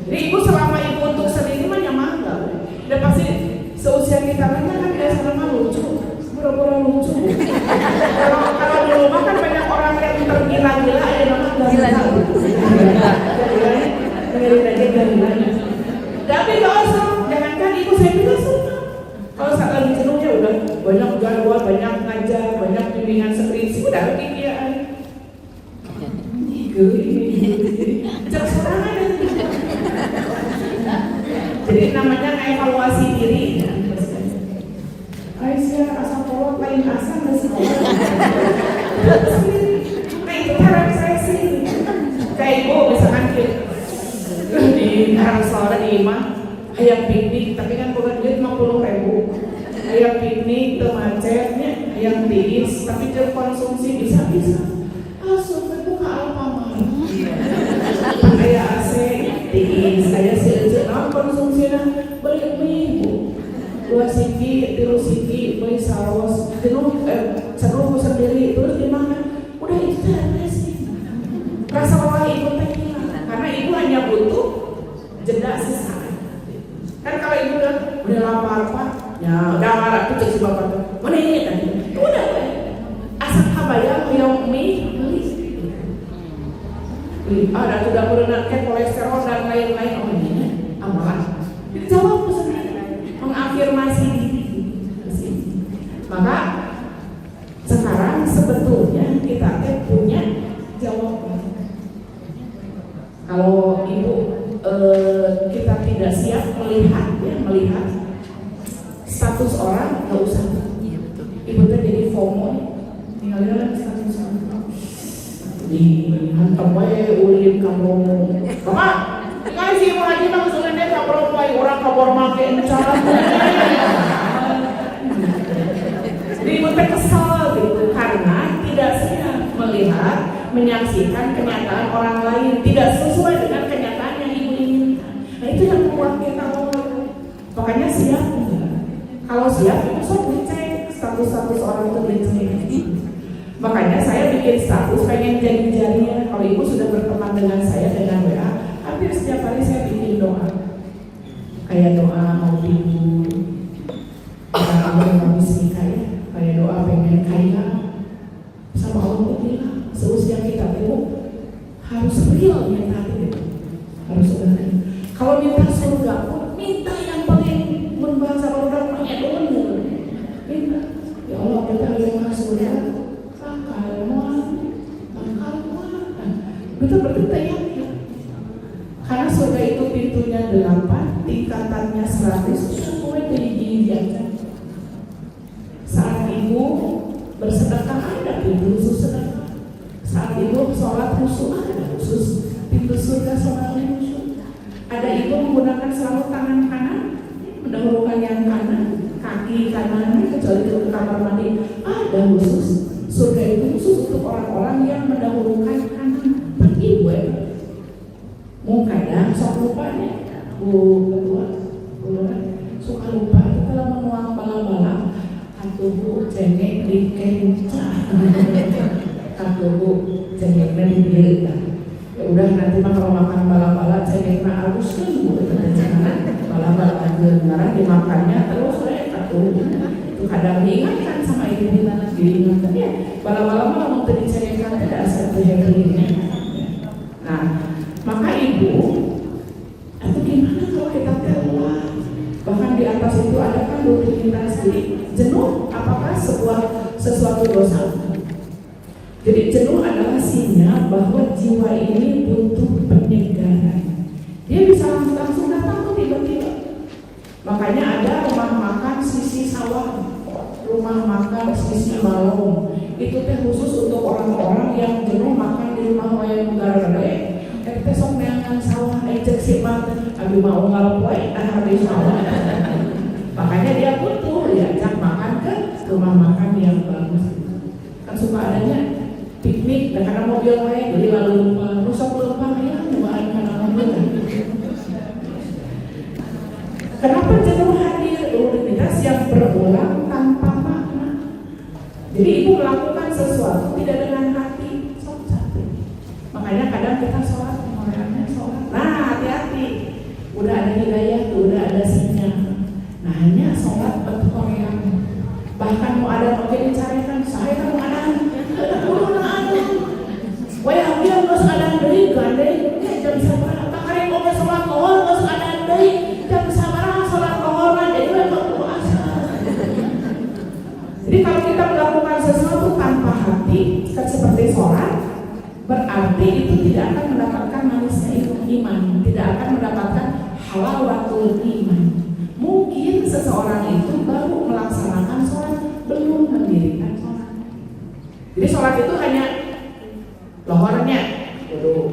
[SPEAKER 1] jadi ibu selama ibu untuk sendiri mah nyaman nggak? Udah pasti seusia kita kan dia sama lucu, pura-pura lucu. Kalau dulu mah kan banyak orang yang tergila-gila ya namanya gila. Dengerin aja gila. Tapi nggak usah, jangankan ibu saya juga suka. Kalau saat lagi jenuhnya udah banyak gangguan, banyak ngajar, banyak bimbingan skripsi, udah lagi dia. Jangan sorangan. Jadi namanya evaluasi diri. Aisyah asal kolot lain asal nggak sekolah. Nah itu cara saya sih. Kayak ibu misalkan di harus soalnya di imah ayam piknik, tapi kan bukan duit 50.000. Ayam piknik, temacetnya, ayam tiis, tapi jauh konsumsi bisa. Sumpah buka Alfamart. Ayah AC tiis, ayah seujur, konsumsinya beli mie bu. 2 siki, 3 siki, beli saus, seru sendiri, terus dimakan. Udah itu sih. Rasa lelah ibu teh hilang, karena ibu hanya butuh jeda sesaat. Kan kalau ibu udah lapar pak, ya udah marah tuh cek si bapak tuh, mana ini tadi? Udah asal kabayang yang mie beli. Ada tuh dapur nanti kolesterol dan lain-lain amalan. Dijawab sendiri, mengafirmasi diri. Maka sekarang sebetulnya kita punya jawaban. Kalau ibu kita tidak siap melihat status orang, nggak usah.
[SPEAKER 2] Iya betul.
[SPEAKER 1] Ibu tuh jadi FOMO, tinggal status orang. Di hantam wae ulin kamu. Bapak, kan si Ibu Haji mah sebenarnya kabur wae orang kabur make encan. Jadi ibu teh kesal gitu karena tidak siap melihat, menyaksikan kenyataan orang lain tidak sesuai dengan kenyataan yang ibu inginkan. Nah itu yang membuat kita makanya siap. Kalau siap itu sok dicek status orang itu dicek. Makanya saya bikin status pengen jadi jariah. Kalau ibu sudah berteman dengan saya dengan WA, hampir setiap hari saya bikin doa. Kayak doa mau tidur, kayak abang habis nikah ya, kayak doa pengen kaya. Sama Allah bilang seusia kita itu harus real minta itu, harus benar. Kalau minta surga pun minta yang paling membahasa orang banyak dulu. Minta, ya Allah kita lima surga. Betul-betul yakin. Karena surga itu pintunya 8, tingkatannya 100, semua dijaga. Saat ibu bersedekah ada pintu khusus sedekah. Saat ibu sholat khusus ada khusus pintu surga sholat khusus. Ada ibu menggunakan selalu tangan kanan, mendahulukan yang kanan, kaki kanan, kecuali ke kamar mandi ada khusus. Surga itu khusus untuk orang-orang yang mendahulukan kanan. Ibu mau kadang sok lupa nih bu ketua suka lupa kalau menuang bala-bala atau bu cengeng di kenca atau bu cengengnya di diri ya udah nanti mah kalau makan bala-bala cengengnya harus kan bu bala-bala aja dimakannya terus atau itu kadang diingatkan sama ibu diingatkan ya bala-bala mah mau dicengengkan tidak satu ini. Nah, maka ibu, itu gimana kalau kita telah? Bahkan di atas itu ada kan rutinitas jenuh. Apakah sesuatu dosa? Jadi jenuh adalah sinyal bahwa jiwa ini butuh penyegaran. Dia bisa langsung datang tuh tiba-tiba. Makanya ada rumah makan sisi sawah, rumah makan sisi malong. Itu teh khusus untuk orang-orang yang jenuh makan di rumah wayang negara teh sok neangan sawah cek si mat abi mau ngalapoe habis sawah. Makanya dia butuh diajak makan ke rumah makan yang bagus. Kan suka adanya piknik dan karena mobil wae jadi lalu rusak lupa ya nyumaan karena mobil. Kenapa jenuh hadir rutinitas yang berulang tanpa makna? Jadi ibu melakukan sesuatu tidak dengan hati, sok capek. Makanya kadang kita sholat, orangnya sholat. Nah hati-hati, udah ada hidayah tuh, udah ada sinyal. Nah hanya sholat bentuk orang. Bahkan mau ada mobil dicarikan, saya kan mau ada, udah ada. Wah dia harus ada dari gandeng, jam sabar. Makanya mau sholat kohor harus ada dari jam sabar sholat kohor jadi memang puasa. Jadi kalau kita melakukan sesuatu tanpa hati, seperti sholat, berarti itu tidak akan mendapatkan manisnya iman, tidak akan mendapatkan halawatul iman. Mungkin seseorang itu baru melaksanakan sholat, belum mendirikan sholat. Jadi sholat itu hanya lohornya dulu.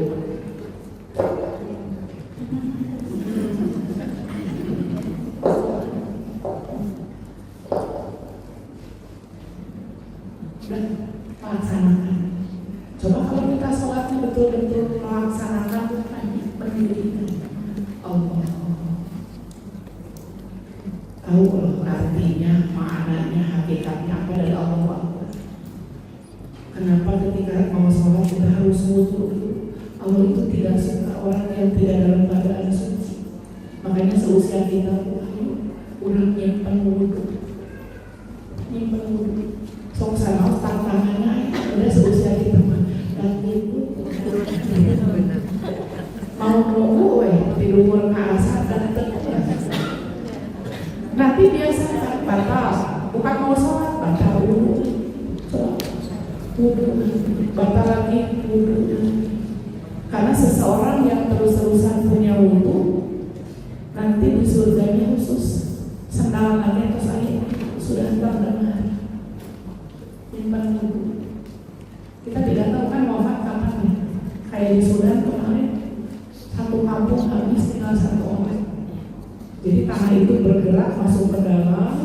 [SPEAKER 1] Laksanakan. Coba kalau kita sholatnya betul-betul melaksanakan mendirikan Allah. Tahu artinya, maknanya, hakikatnya apa dari Allah. Kenapa ketika mau sholat kita harus wudu? Allah itu tidak suka orang yang tidak dalam keadaan suci. Makanya seusia kita udah nyimpen wudu. Sok sana tantangannya udah seusia kita mah dan itu mau nunggu tidur ke asar dan nanti biasa batal bukan mau sholat batal wudu batal lagi wudu Karena seseorang yang terus-terusan punya wudhu, nanti di surganya khusus sendal lagi atau saya sudah terdengar nyimpan wudhu. Kita tidak tahu kan wafat kapan ya. Kayak di Sudan kemarin satu kampung habis tinggal satu orang. Jadi tanah itu bergerak masuk ke dalam,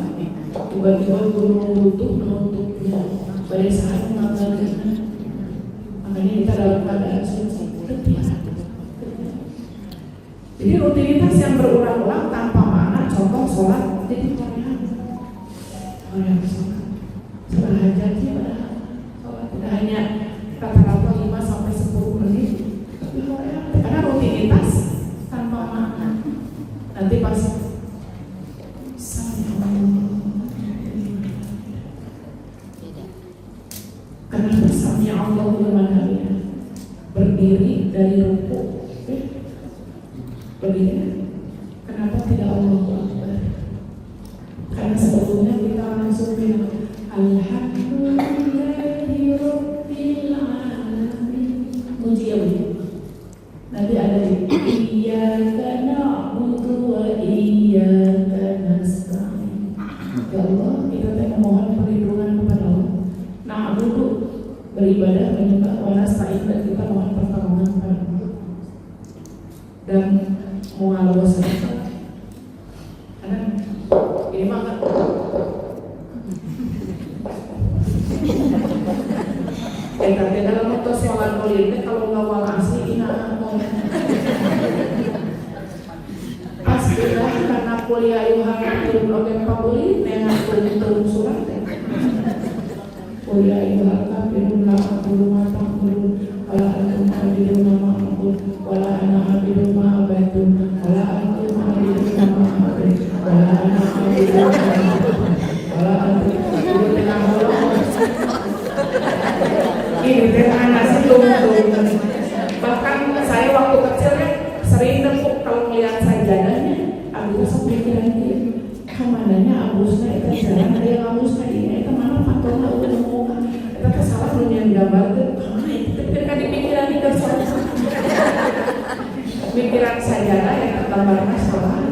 [SPEAKER 1] tiba-tiba gunung runtuh menutupnya. Pada saat mengalami, makanya kita dalam keadaan suci. Jadi rutinitas yang berulang-ulang tanpa makna, contoh sholat jadi korean. Sholat hajat sih padahal sholat tidak hanya rata-rata 5-10 menit, tapi korean karena rutinitas tanpa makna. Nanti pas karena bersama Allah bermadanya berdiri dari rukuk, berdiri. Kenapa tidak Allah Akbar? Karena sebetulnya kita langsung bilang Alhamdulillahi Rabbil Alamin. Muji ya Bu. Nanti ada Iyyaka na'budu wa iyyaka nasta'in. Ya Allah, kita memohon perlindungan kepada Allah. Na'budu beribadah menyembah, wa nasta'in dan kita mohon pertolongan kepada Allah. Dan mengalau sedekah. Karena ini mah kan tapi dalam waktu sholat politik kalau nggak wal asli ingat pastilah karena kuliah yuhara belum oke pabuli dengan turun surat kuliah yuhara belum lama belum matang belum wala antum habibun nama ampun wala anak habibun ma abaitun wala antum habibun nama abaitun wala anak habibun wala antum habibun nama ini dengan nasi tunggu. Bahkan saya waktu kecil sering nempuk kalau melihat sajadahnya, Agus pikiran dia, kemananya Agusnya itu jalan ada yang Agusnya ini, itu mana patungnya udah nemu, itu kesalah dunia gambar tuh, kemana itu? Ketika dipikiran itu salah, pikiran sajadah yang tergambar salah.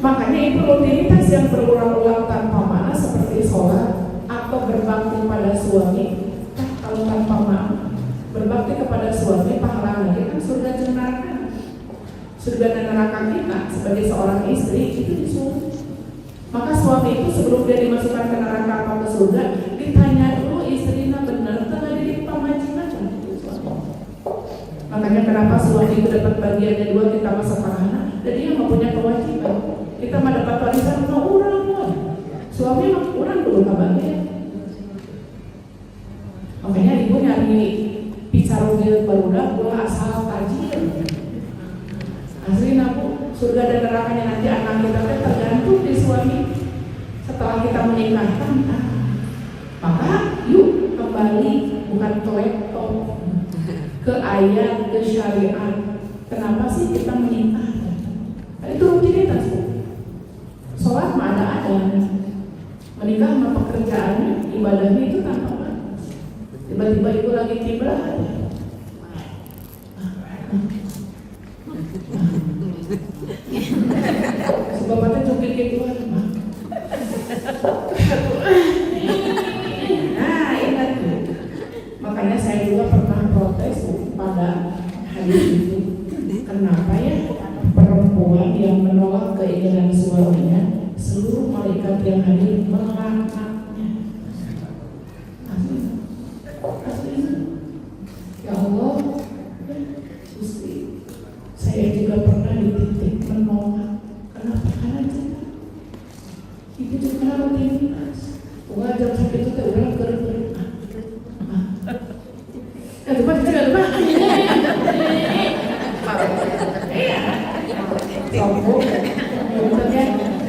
[SPEAKER 1] Makanya itu rutinitas yang berulang-ulang tanpa makna seperti sholat atau berbakti pada suami. Kalau tanpa makna berbakti kepada suami pahalanya kan surga dan neraka. Surga dan neraka kita sebagai seorang istri itu disuruh. Maka suami itu sebelum dia dimasukkan ke neraka atau ke surga ditanya dulu istrinya benar telah jadi pamajikan. Makanya kenapa suami itu dapat bagiannya 2 kita masa pahala dan dia mempunyai kewajiban. Kita mah dapat warisan mau urang. Suami mah urang dulu kabarnya. Makanya ibu nyari picarugil barudak bola asal tajir. Asli nabu surga dan nerakanya nanti anak kita tergantung di suami. Setelah kita menikahkan, maka yuk kembali bukan kolektor ke ayat ke syariat. Kenapa sih kita menikah? Itu rutinitas bu. Sholat mah ada. Menikah sama pekerjaannya, ibadahnya itu tanpa batas. Tiba-tiba ibu lagi tiba si bapaknya cukil gituan. Nah ingat. Makanya saya juga pernah protes pada hadis itu. Kenapa ya perempuan yang menolak keinginan suaminya seluruh malaikat yang hadir melaknatnya. Ya Allah, Gusti, saya juga pernah di titik menolak. Kenapa? Karena cinta. Itu juga rutinitas. Jam sakit itu udah gerut-gerut. Lupa kita lupa. Sombong,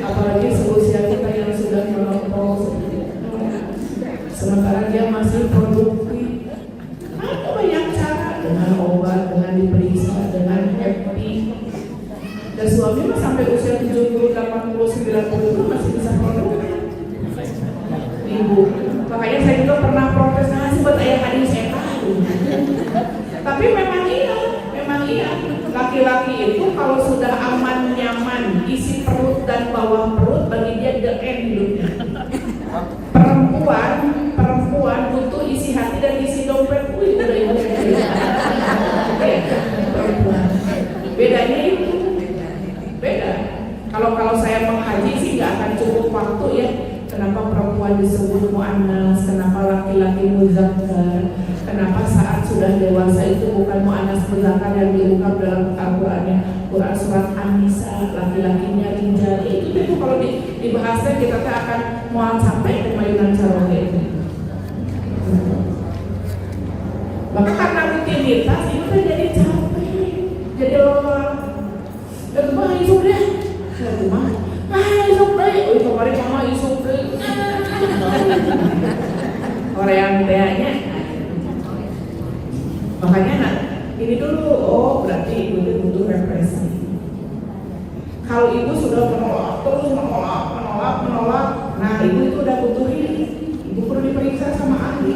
[SPEAKER 1] apalagi seusia kita yang sudah melampaui sementara dia masih produktif. Ada banyak cara dengan obat, dengan diperiksa, dengan happy. Dan suami mah sampai usia 70, 80, 90 itu masih bisa produktif. Ibu, makanya saya juga pernah protes ngasih buat ayah hadis saya tahu. Tapi memang iya. Laki-laki itu kalau sudah aman, nyaman, isi perut dan bawah perut, bagi dia the end hidupnya. Perempuan butuh isi hati dan isi dompet. Udah ibu. Perempuan. Bedanya itu. Beda. Kalau saya menghaji sih nggak akan cukup waktu ya. Kenapa perempuan disebut mu'annas, kenapa laki-laki muzakkar, kenapa saat sudah dewasa itu bukan mu'annas muzakkar yang diungkap dalam Al-Qur'annya, Quran surat An-Nisa, laki-lakinya rijal. Itu kalau dibahasnya kita akan mau sampai ke mayunan caroge itu. Maka karena rutinitas itu kan jadi capek, jadi lelah. Dan mah isuk deh, isuk deh, kemarin mama isuk deh. Korean tehnya. Makanya ini dulu, berarti ibu itu butuh represi. Kalau ibu sudah menolak, nah ibu itu udah butuh ini. Ibu perlu diperiksa sama ahli.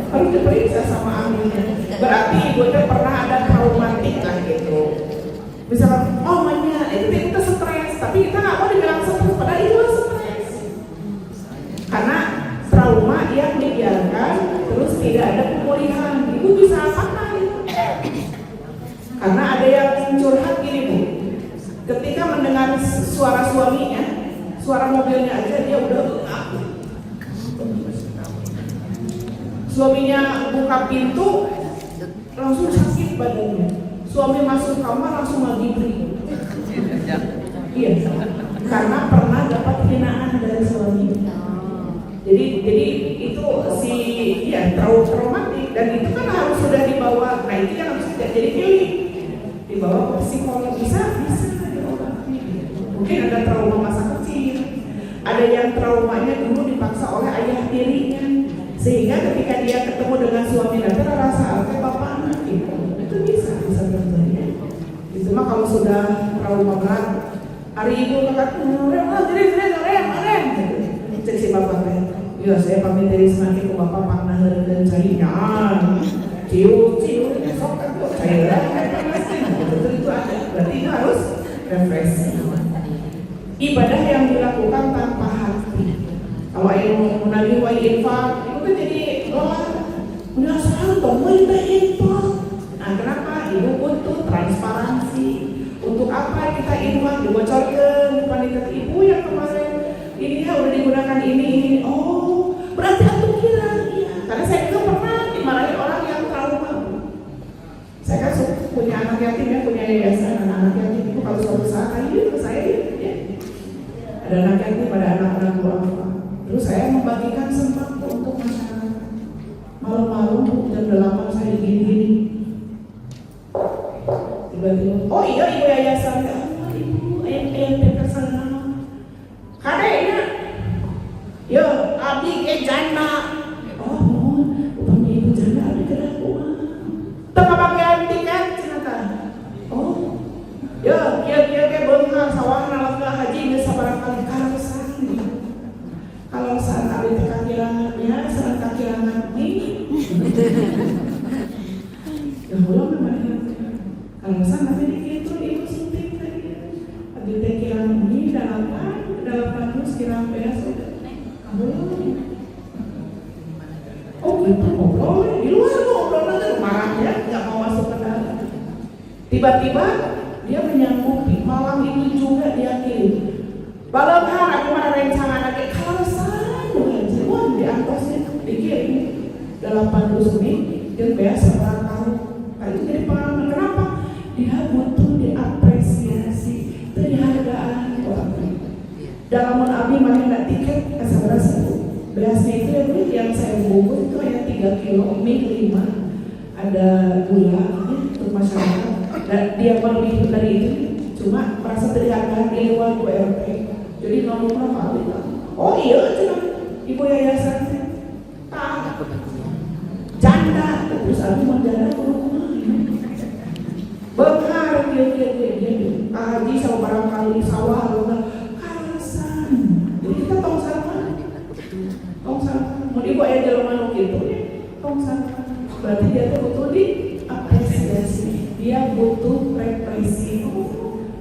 [SPEAKER 1] Harus diperiksa sama ahlinya. Berarti ibu itu pernah ada traumatik lah gitu. Misalkan, itu stres, tapi kita nggak mau dibilang stres, padahal itu stres. Karena trauma yang dibiarkan terus tidak ada pemulihan, ibu bisa apa? Karena ada yang curhat gini bu, ketika mendengar suara suaminya, suara mobilnya aja dia udah suaminya buka pintu langsung sakit badannya. Suami masuk kamar langsung magibri. Iya, karena pernah dapat hinaan dari suami. Jadi itu traumatik dan itu kan harus sudah dibawa. Nah itu yang harus jadi pilih, dibawa ke psikolog bisa diobati. Mungkin ada trauma masa kecil, ada yang traumanya dulu dipaksa oleh ayah tirinya, sehingga ketika dia ketemu dengan suami nanti rasa bapak anak itu bisa terjadi. Itu mah kalau sudah trauma berat, hari itu kakak rem, cek si bapak teh. Ya saya pamit dari semakin ke bapak panah dan cairan, cium, sok aku cairan, itu ada. Berarti itu harus refreshing. Ibadah yang dilakukan tanpa hati. Kalau yang menagih wa infak itu kan jadi udah selalu kamu infak. Nah kenapa? Ibu butuh transparansi. Untuk apa kita infak? Dibocorkan panitia ibu yang kemarin ini udah digunakan ini. Oh berarti aku kira ya. Karena saya juga pernah dimarahi orang yang trauma. Saya kan punya anak yatim ya, punya yayasan anak yatim itu kalau suatu saat ayo ke saya ya. Ada anak yatim, ada anak-anak apa. Terus saya membagikan sembako untuk masyarakat. Malam-malam jam 8 saya gini. Tiba-tiba, oh iya ibu yayasan ya. Ibu, ayam tersenang. Kadenya, yo abdi ke janda. Oh, upamanya ibu janda abdi ke aku. Tengah bagian tiket cinta. Oh, yo kia beunghar sawah nalak haji geus sabaraha kali karasan. Kalau saat abdi teh kakirangannya, saat kakirangan ini. Ya belum namanya. Kalau saat abdi dikitu ibu suntik tadi. Abdi teh kirang ini dalam kirang beas oh gitu ngobrol di luar ngobrol nanti marahnya nggak mau masuk ke dalam. Tiba-tiba dia menyanggupi malam itu juga dia kirim balap hari aku mana rencana lagi kalasan bukan di atasnya dikirim 800 nih yang biasa orang tahu. Nah itu jadi pengalaman. Kenapa? Dia butuh diapresiasi, dihargai orang. Dalam abdi mana nggak tiket asal berasnya itu yang saya bungkus itu hanya 3 kilo mie 5 ada gula untuk masyarakat dan dia mau lebih dari itu cuma merasa terhargai di luar URP jadi nomor berapa oh iya cuma ibu yayasan janda terus aku mau janda bekar dia haji sama barangkali sawah jadi kita tong sama mau ibu ayah jalan manuk itu tong sama Berarti dia tuh butuh diapresiasi, dia butuh represi.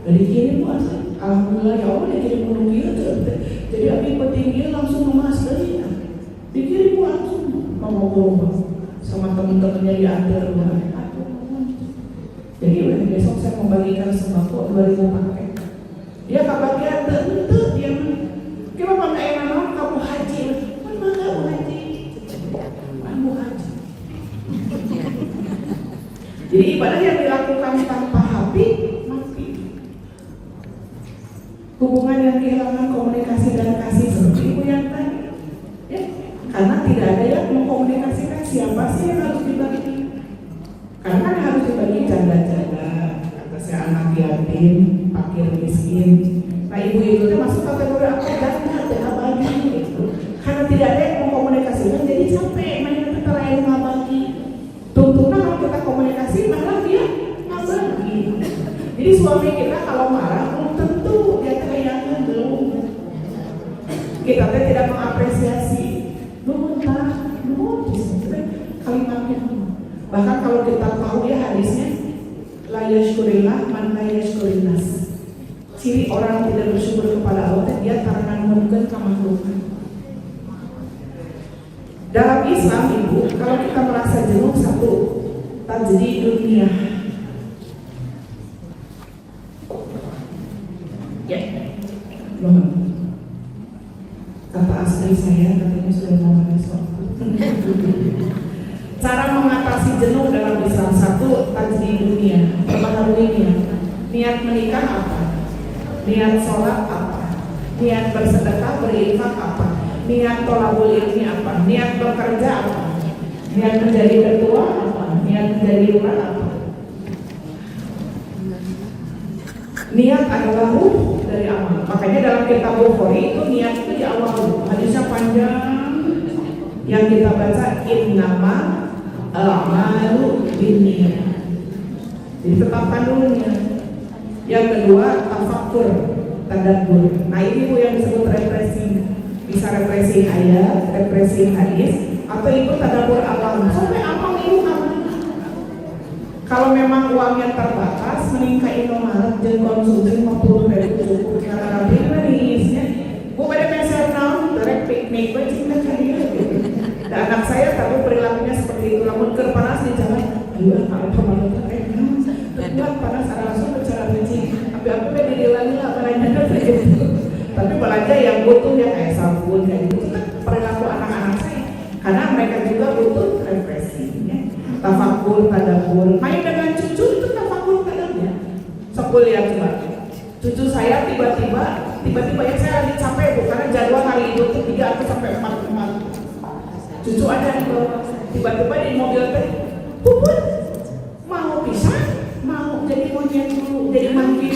[SPEAKER 1] Dari kirim alhamdulillah ya Allah dikirim bunuh gitu. Jadi abis petinggi langsung emas dari dikirim langsung mau sama teman-temannya diantar rumah. Jadi besok saya membagikan sembako 2000 paket. Dia kebagian tentu dia kira mana enak kamu haji, mana kamu haji, kamu haji. Jadi ibadah yang dilakukan tanpa hati mati. Hubungan yang kehilangan komunikasi dan kasih seperti ibu yang tadi, ya, karena tidak ada yang mengkomunikasikan siapa sih yang harus dibagi. Karena kan harus dibagi janda-janda, atasnya anak yatim, fakir miskin. Nah ibu itu masuk kategori apa? Janda, tidak bagi gitu. Karena tidak ada yang mengkomunikasikan, jadi capek main kita lain nggak bagi. Tuntutan kalau kita komunikasi malah dia nggak bagi. Jadi suami kita kalau marah belum tentu dia teriaknya belum. Kita tidak mengapresiasi. Belum kalimatnya. Bahkan kalau kita tahu ya hadisnya, la yashkurillah man la yashkurinnas. Ciri orang yang tidak bersyukur kepada Allah dia tarangan mungkin kemakhlukan. Dalam Islam ibu, kalau kita merasa jenuh satu, tajdi dunia. Ya, kata asli saya katanya sudah mau masuk. Cara mengatasi jenuh dalam Islam satu, tajdi dunia, perbaharui niat menikah apa, niat sholat apa, niat bersedekah berinfak apa, niat tolabul ilmi apa, niat bekerja apa, niat menjadi ketua apa, niat menjadi lurah apa. Niat adalah ruh dari amal. Makanya dalam kitab Bukhari itu niat itu di awal, hadisnya panjang yang kita baca innama al-a'malu binniyat. Jadi tetapkan dulu niat. Yang kedua tafakkur, tadabbur. Nah ini bu yang disebut represi. Bisa represi ayat, represi hadis, atau itu tadabbur alam. Sampai apa itu kamu? Kalau memang uangnya terbatas, meningkat Indomaret dan konsumsi 50.000 cukup. Karena rilisnya, bu pada meser naon, direct piknik, gue cinta kalian. Dan anak saya tahu perilakunya seperti itu. Namun panas di jalan, ayo apa malu terbuat panas langsung bicara benci. Tapi aku udah didilangi lah barangnya begitu. Tapi belanja yang butuh ya kayak sabun kayak gitu kan perilaku anak-anak saya. Karena mereka juga butuh represinya. Tafakur, tadabbur. Main dengan cucu itu tafakur, tadabbur. Sok lihat coba. Cucu saya tiba-tiba ya saya lagi capek bu, karena jadwal hari itu tuh 3 atau sampai 4 kemarin. Cucu ada di bawah, tiba-tiba di mobil teh, Puput mau pisah, mau jadi monyet dulu, jadi mangkil.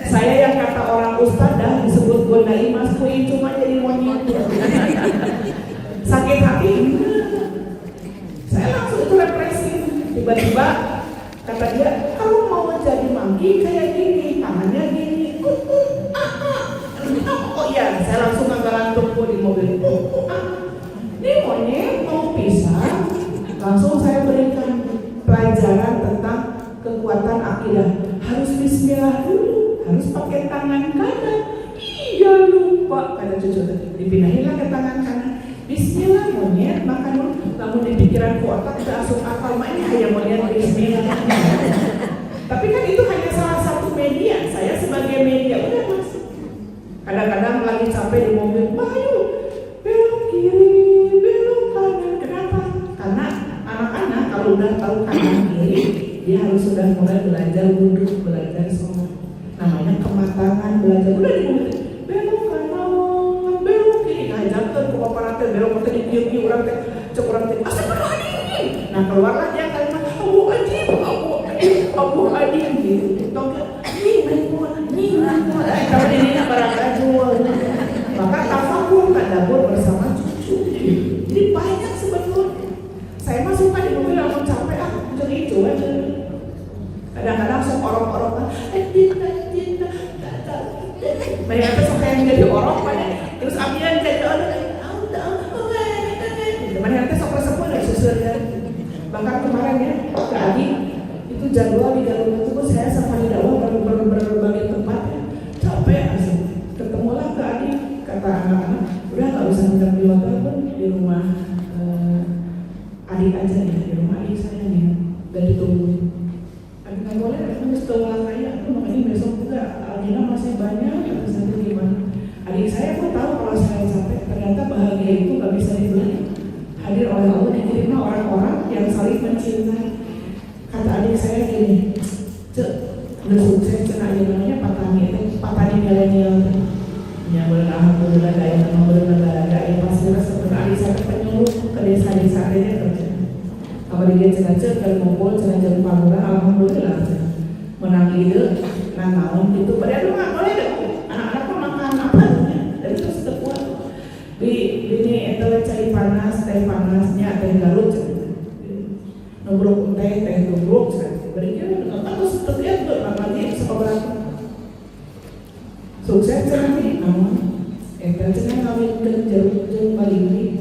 [SPEAKER 1] Saya yang kata orang ustadzah disebut Bunda Imas, kui cuma jadi monyet. Sakit hati. Saya langsung itu represi. Tiba-tiba kata dia, kalau mau jadi mangki kayak gini, tangannya gini. Oh iya, saya langsung ngagalan tunggu di mobil. Ini monyet mau pisah. Langsung saya berikan pelajaran tentang kekuatan akidah. Harus bismillah dulu, harus pakai tangan kanan. Iya lupa, kata cucu tadi. Dipindahinlah ke tangan kanan. Bismillah monyet makan dulu. Namun di pikiran otak kita asup akal mainnya hanya monyet bismillah. Tapi kan itu hanya salah satu media. Saya sebagai media udah masuk. Kadang-kadang lagi capek di mobil, ayo belok kiri, belok kanan. Kenapa? Karena anak-anak kalau udah tahu kanan kiri, dia harus sudah mulai belajar duduk, belajar sholat. Namanya kematangan belajar. Udah di mobil, belok kanan, belok kiri. Nah jatuh ke paparan belok ke kiri, orang teh, cek orang teh, astagfirullahaladzim. Nah keluarlah dia kalimat Abu Adim gitu. Kalau ini barang jual. Maka tafakur, tadabbur bersama cucu. Jadi banyak sebetulnya. Saya mah suka di mobil langsung capek jadi itu aja. Kadang-kadang orang-orang cinta. Mereka suka yang jadi orang pada terus ambilan jadi orang. Mana adik aja nih di rumah adik saya nih dan ditunggu. Adik nggak boleh, aku setelah kaya aku makanya besok juga agenda masih banyak terus nanti gimana. Adik saya pun tahu kalau saya capek, ternyata bahagia itu nggak bisa dibeli. Hadir oleh Allah dikirimnya orang-orang yang saling mencintai. Kata adik saya gini, cek udah sukses cek aja namanya patani milenial. Ya boleh alhamdulillah gaya nama benar gaya pasti seperti adik saya penyuluh ke desa-desa dia kerja. Kalau dia cek kalau ngumpul cek jadi panggilan alhamdulillah menang ide nanaon gitu. Padahal nggak boleh deh anak-anak pun makan apa dan terus terkuat di ini itu cai panas teh panasnya teh garut nubruk teh nubruk berikan apa terus terlihat berapa sekolah sukses nanti eta cenah kawin jeung Balinggi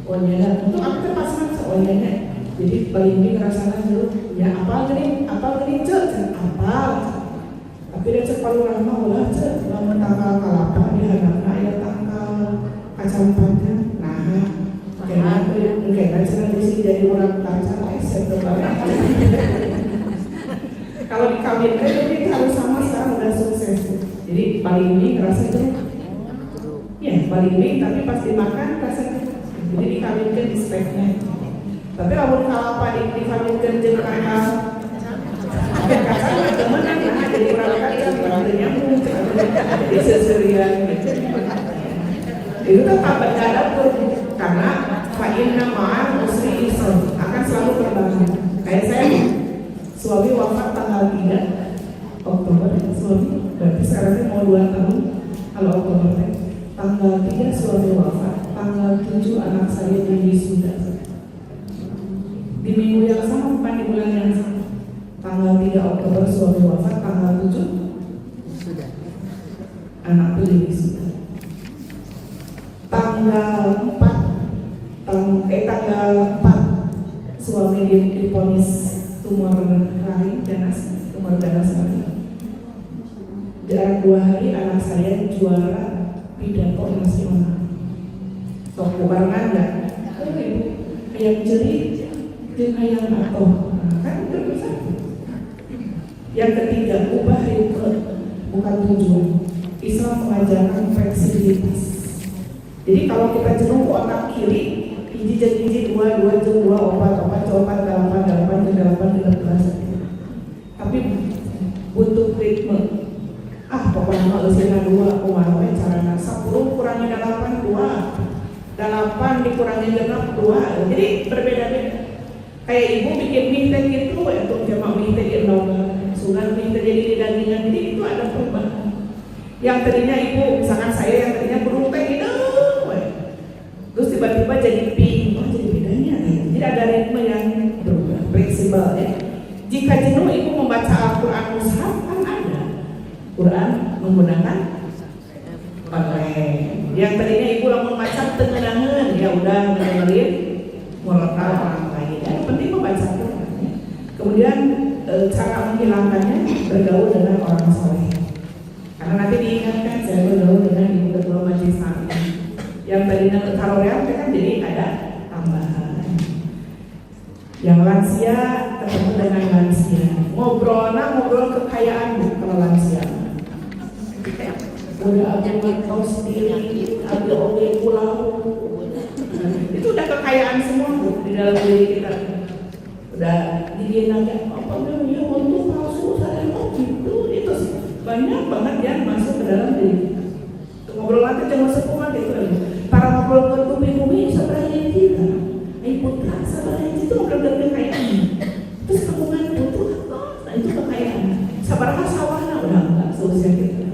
[SPEAKER 1] onyana untuk apa pasangan seonyana jadi Balinggi ngerasakan dulu ya apa geuning ceu apa tapi dia cek palurah mah ulah cek lamun tanggal kalapa di handapna aya tanggal kacampannya nah kena cenah disi jadi orang kaca eset kalau dikawinkan jadi harus sama sekarang udah sukses. Jadi paling ini ngerasa itu ya paling ini tapi pas dimakan rasanya jadi dikawinkan di speknya. Tapi kalau dikawinkan jeung kakak kakak temenan nah jadi orang kacang nyambung jadi seserian gitu. Itu tetap berdadapur karena fa'inna ma'al usri yusra akan selalu berbantu. Kayak saya suami wafat tanggal 3 Oktober suami berarti sekarang mau 2 tahun kalau Oktober tanggal 3 suami wafat, tanggal 7 anak saya di wisuda di minggu yang sama bukan di bulan yang sama. Tanggal 3 Oktober suami wafat, tanggal 7 sudah anak di wisuda. Tanggal 4 suami diponis tumor rahim ganas, tumor ganas rahim. Jarak 2 hari anak saya juara pidato nasional. Sok barengan enggak? Yang jeli jeung hayang atoh. Kan bisa. Yang ketiga, ubah ritme bukan tujuan. Islam mengajarkan fleksibilitas. Jadi kalau kita jenuh otak kiri, hiji 2 opat 8 tapi butuh ritme. Pokoknya usia 2 kumaha carana 10 kurangi 8 8 dikurangi genap 2. Jadi berbeda-beda. Kayak ibu bikin mie teh gitu untuk jamak mie teh di sungan mie teh jadi dagingan. Jadi itu ada perubahan. Yang tadinya ibu misalkan saya yang tadinya burung teh gitu terus tiba-tiba jadi pink, jadi bedanya nih. Jadi ada ritme yang berubah, fleksibel ya. Jika jenuh ibu membaca Al-Quran mushaf kan ada Quran menggunakan pakai. Yang tadinya ibu langsung membaca tengenangan ya udah dengerin murotal orang lain. Yang penting membaca Quran. Kemudian cara menghilangkannya bergaul dengan orang soleh. Karena nanti diingatkan saya bergaul dengan ibu ketua majelis taklim. Yang tadinya tarorean kan jadi ada tambahan. Yang lansia ketemu dengan lansia, ngobrol kekayaan kalau lansia. Udah ambil kau sendiri, ambil oke pulau. Itu udah kekayaan semua di dalam diri kita. Udah dia nanya apa namanya untuk palsu saya mau gitu itu banyak banget yang masuk ke dalam diri. Ngobrol aja cuma sepuman gitu aja. Para ngobrol ke bumi sebenarnya kita, putra sebenarnya itu ngobrol kayak ini. Terus hubungan butuh nah itu kekayaan. Sabarkah sawahnya udah enggak seusia kita.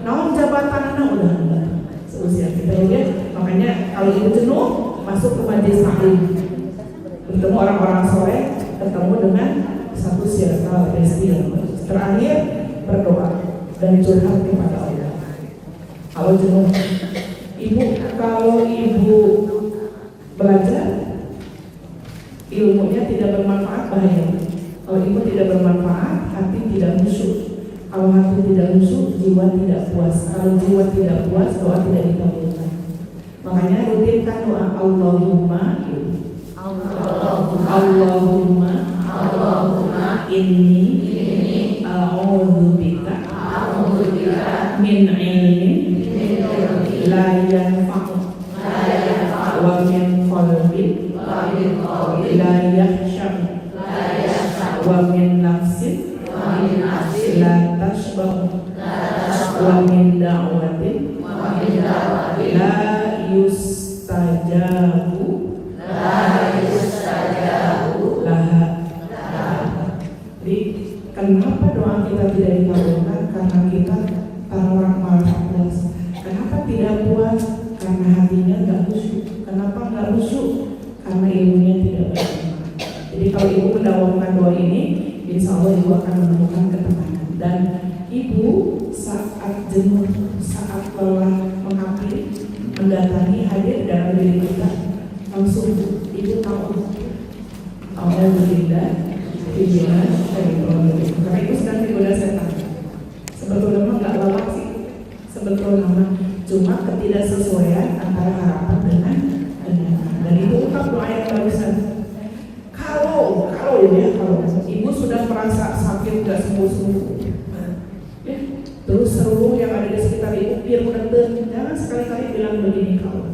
[SPEAKER 1] Naon jabatannya udah enggak seusia kita ya. Makanya kalau ibu jenuh masuk ke majelis taklim, bertemu orang-orang soleh, ketemu dengan satu circle besti. Terakhir berdoa dan curhat kepada Allah. Kalau jenuh, kalau ibu belajar ilmunya tidak bermanfaat bahaya. Kalau ibu tidak bermanfaat, hati tidak khusyuk. Kalau hati tidak khusyuk, jiwa tidak puas. Kalau jiwa tidak puas, doa tidak dikabulkan. Makanya rutinkan doa Allahumma Allahumma inni a'udzubika min ilmin la yanfa'u wa min qalbin la yakhsha wa min nafsin la tashba'u wa min da'watin la yustajabu laha. Jadi kenapa doa kita tidak dikabulkan? Karena kita orang malas. Kenapa tidak puas? Karena hatinya nggak khusyuk. Kenapa nggak khusyuk? Karena ilmunya tidak bermanfaat. Jadi kalau ibu mendawamkan doa ini, insya Allah ibu akan menemukan ketemanan. Dan ibu saat jenuh, saat lelah menghafal, mendatangi hadir dalam diri kita, langsung ibu tahu Alhamdulillah pikiran karena itu sedang digoda setan. Sebetulnya nggak lama sih, sebetulnya cuma ketidaksesuaian antara harapan dengan kenyataan. Dan itu ungkap doa yang barusan. Kalau ibu sudah merasa sakit nggak sembuh-sembuh, ya, terus seluruh yang ada di sekitar ibu biar menentu, jangan sekali-kali bilang begini kalau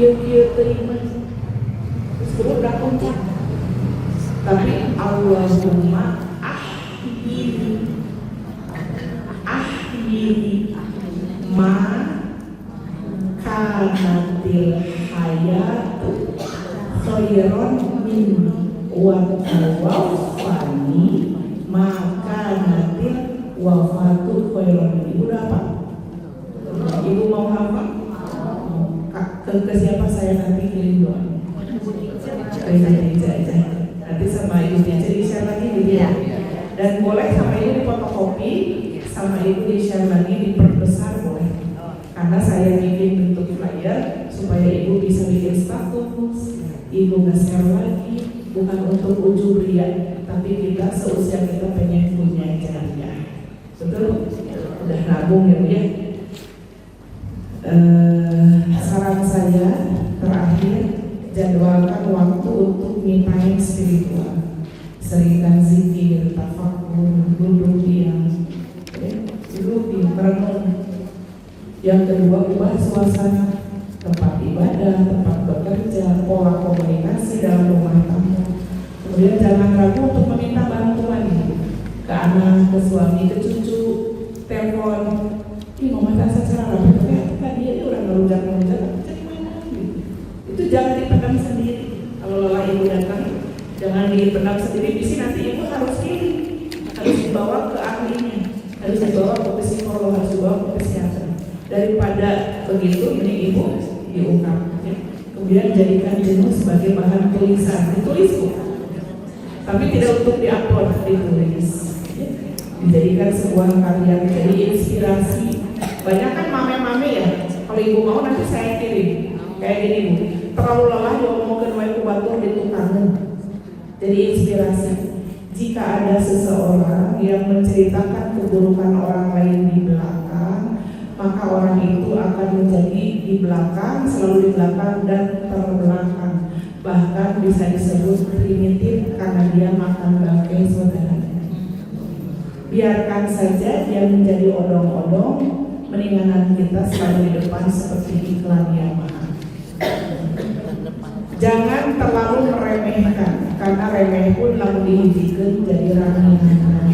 [SPEAKER 1] kia terima terus udah puncak, tapi Allahumma ahyini ma kanatil hayatu khairon min wa tawaffani ma kanatil wafatu khairon min. Ibu udah apa? Ibu mau apa? Ke siapa saya nanti kirim doa? Nanti sama ibu di share lagi gitu ya. Dan boleh sama ibu fotokopi, sama ibu di share lagi, diperbesar boleh. Karena saya bikin bentuk flyer supaya ibu bisa bikin status, ibu nge-share lagi, bukan untuk ujung ria, tapi kita seusia kita pengen punya jariah. Betul? Udah nabung ya Bu ya. Saran saya terakhir, jadwalkan waktu untuk me time spiritual. Seringkan zikir, tafakur, duduk diam, merenung. Yang kedua, ubah suasana tempat ibadah, tempat bekerja, pola komunikasi dalam rumah tangga. Kemudian jangan ragu untuk meminta bantuan ke anak, ke suami, ke cucu, telepon. Ini mau masak secara rapi, tapi dia orang ngerujak-ngerujak, jadi mana gitu. Itu jangan dipendam sendiri. Kalau lelah ibu datang, jangan dipendam sendiri. Di sini nanti ibu harus kirim, harus dibawa ke ahlinya, harus dibawa ke psikolog, harus dibawa ke psikiater. Daripada begitu, ini ibu diungkap. Ya. Kemudian jadikan jenuh sebagai bahan tulisan, ditulis bu, tapi tidak untuk diupload, ditulis. Ya. Dijadikan sebuah karya, menjadi inspirasi. Banyak kan mame-mame ya, kalau ibu mau nanti saya kirim kayak gini bu, terlalu lelah diomongkan wae ku batur di tukangan. Jadi inspirasi. Jika ada seseorang yang menceritakan keburukan orang lain di belakang, maka orang itu akan menjadi di belakang, selalu di belakang dan terbelakang. Bahkan bisa disebut primitif karena dia makan bangkai saudaranya. Biarkan saja dia menjadi odong-odong. Mendingan kita selalu di depan seperti iklan Yamaha. Jangan terlalu meremehkan, karena remeh pun lalu dihijikan jadi ramehan.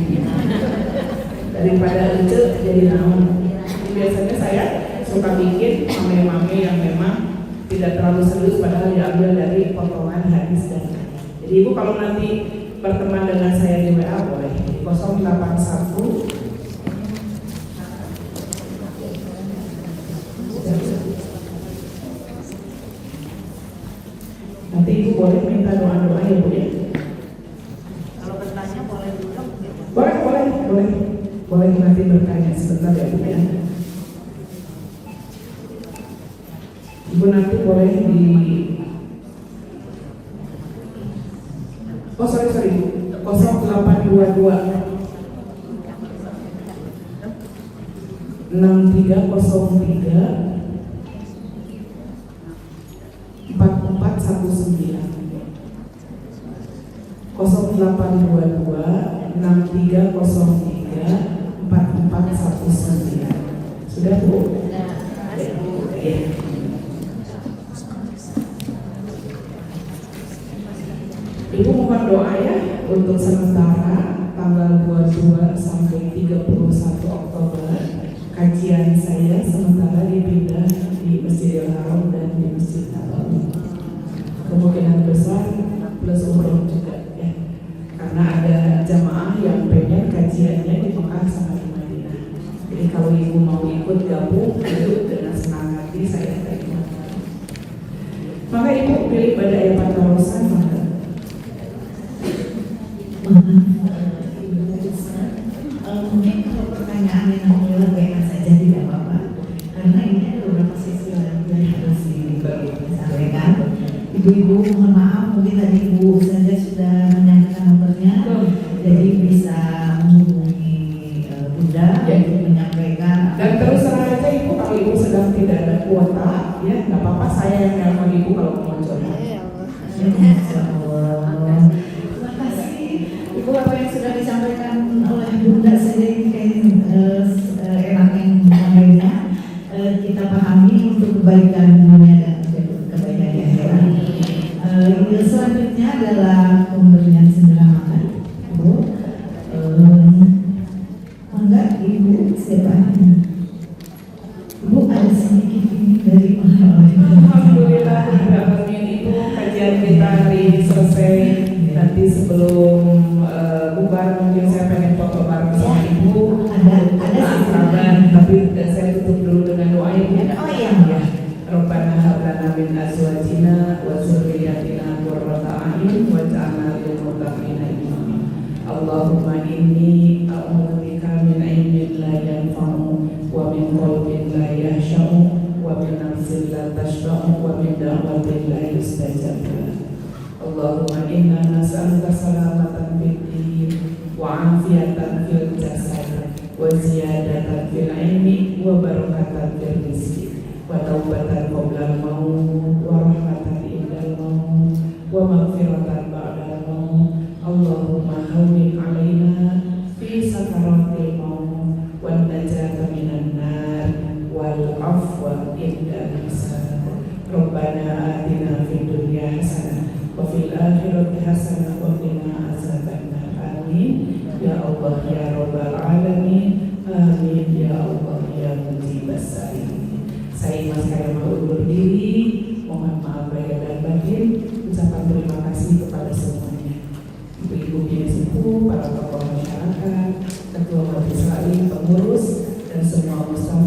[SPEAKER 1] Daripada ece jadi naon. Biasanya saya suka bikin mame-mame yang memang tidak terlalu serius, padahal diambil dari potongan hadis dan ayat. Jadi ibu kalau nanti berteman dengan saya di WA boleh 081 nanti ibu boleh minta doa-doa ya bu ya.
[SPEAKER 3] Kalau bertanya boleh juga.
[SPEAKER 1] Boleh nanti bertanya sebentar ya bu ya. Ibu nanti boleh di sorry 0822 6303 0822 6303 4419. Sudah Bu? Ya. Ibu mohon doa ya untuk sementara tanggal 22 sampai 31 Oktober kajian saya sementara dipindah di Masjidil Haram dan di Masjid Nabawi. Kemungkinan besar plus umroh juga ya, karena ada jamaah yang pengen kajiannya di Mekah sama di Madinah. Jadi kalau ibu mau ikut gabung, itu dengan senang hati saya terima. Maka ibu pilih pada ayat Patarosan maka.
[SPEAKER 4] Mungkin kalau pertanyaan yang mulai WA saja tidak apa-apa, karena ini ada beberapa sisi lagi yang harus disampaikan. Ibu-ibu mohon maaf, mungkin tadi Ibu saja sudah menyampaikan nomornya, jadi bisa menghubungi Bunda untuk menyampaikan.
[SPEAKER 1] Dan terus terang aja ibu, kalau ibu sedang tidak ada kuota, ya nggak apa-apa, saya yang nelfon ibu kalau mau curhat.
[SPEAKER 4] Insya Allah. Terima kasih Ibu, apa yang sudah disampaikan oleh Bunda saja ini enak yang menyampaikannya. Kita pahami untuk kebaikan dunia dan kebaikan di akhirat. Selanjutnya adalah pemberian sendera makan. Ibu, enggak Ibu siapa? Ibu ada sedikit ini dari
[SPEAKER 1] Alhamdulillah, ibu kajian kita hari ini selesai. Nanti sebelum bubar mungkin saya pengen foto bareng sama ibu.
[SPEAKER 4] Ada
[SPEAKER 1] kabar, tapi saya tutup dulu dengan doa ibu.
[SPEAKER 4] Oh iya.
[SPEAKER 1] Rabbana hab lana min azwajina wa dzurriyyatina qurrata a'yun waj'alna lil muttaqina imama. Allahumma inni a'udzubika min ilmin la yanfa'u wa min qalbin la yakhsha'u wa min nafsin la tashba'u wa min da'watin la yustajabu. Allahumma inna nas'aluka salamatan fid din wa 'afiyatan fil jasad wa ziyadatan fil ilmi wa barakatan fil rizqi wa taubatan qabla al-maut wa rahmatan indal maut wa maghfiratan ba'dal maut. Allahumma hawwin 'alaina fi sakaratil maut wan najata minan nar wal afwa indal hisab. Rabbana atina fid dunya hasanah wa fil akhirati hasanah wa qina azabannar. Amin ya Allah ya rabbal alamin. Amin ya Allah ya mujibas sa'ilin. Saya Mas Kaya mau undur diri, mohon maaf lahir dan batin, ucapan terima kasih kepada semuanya, ibu-ibu biasiku, para tokoh masyarakat, ketua majelis taklim, pengurus, dan semua ustaz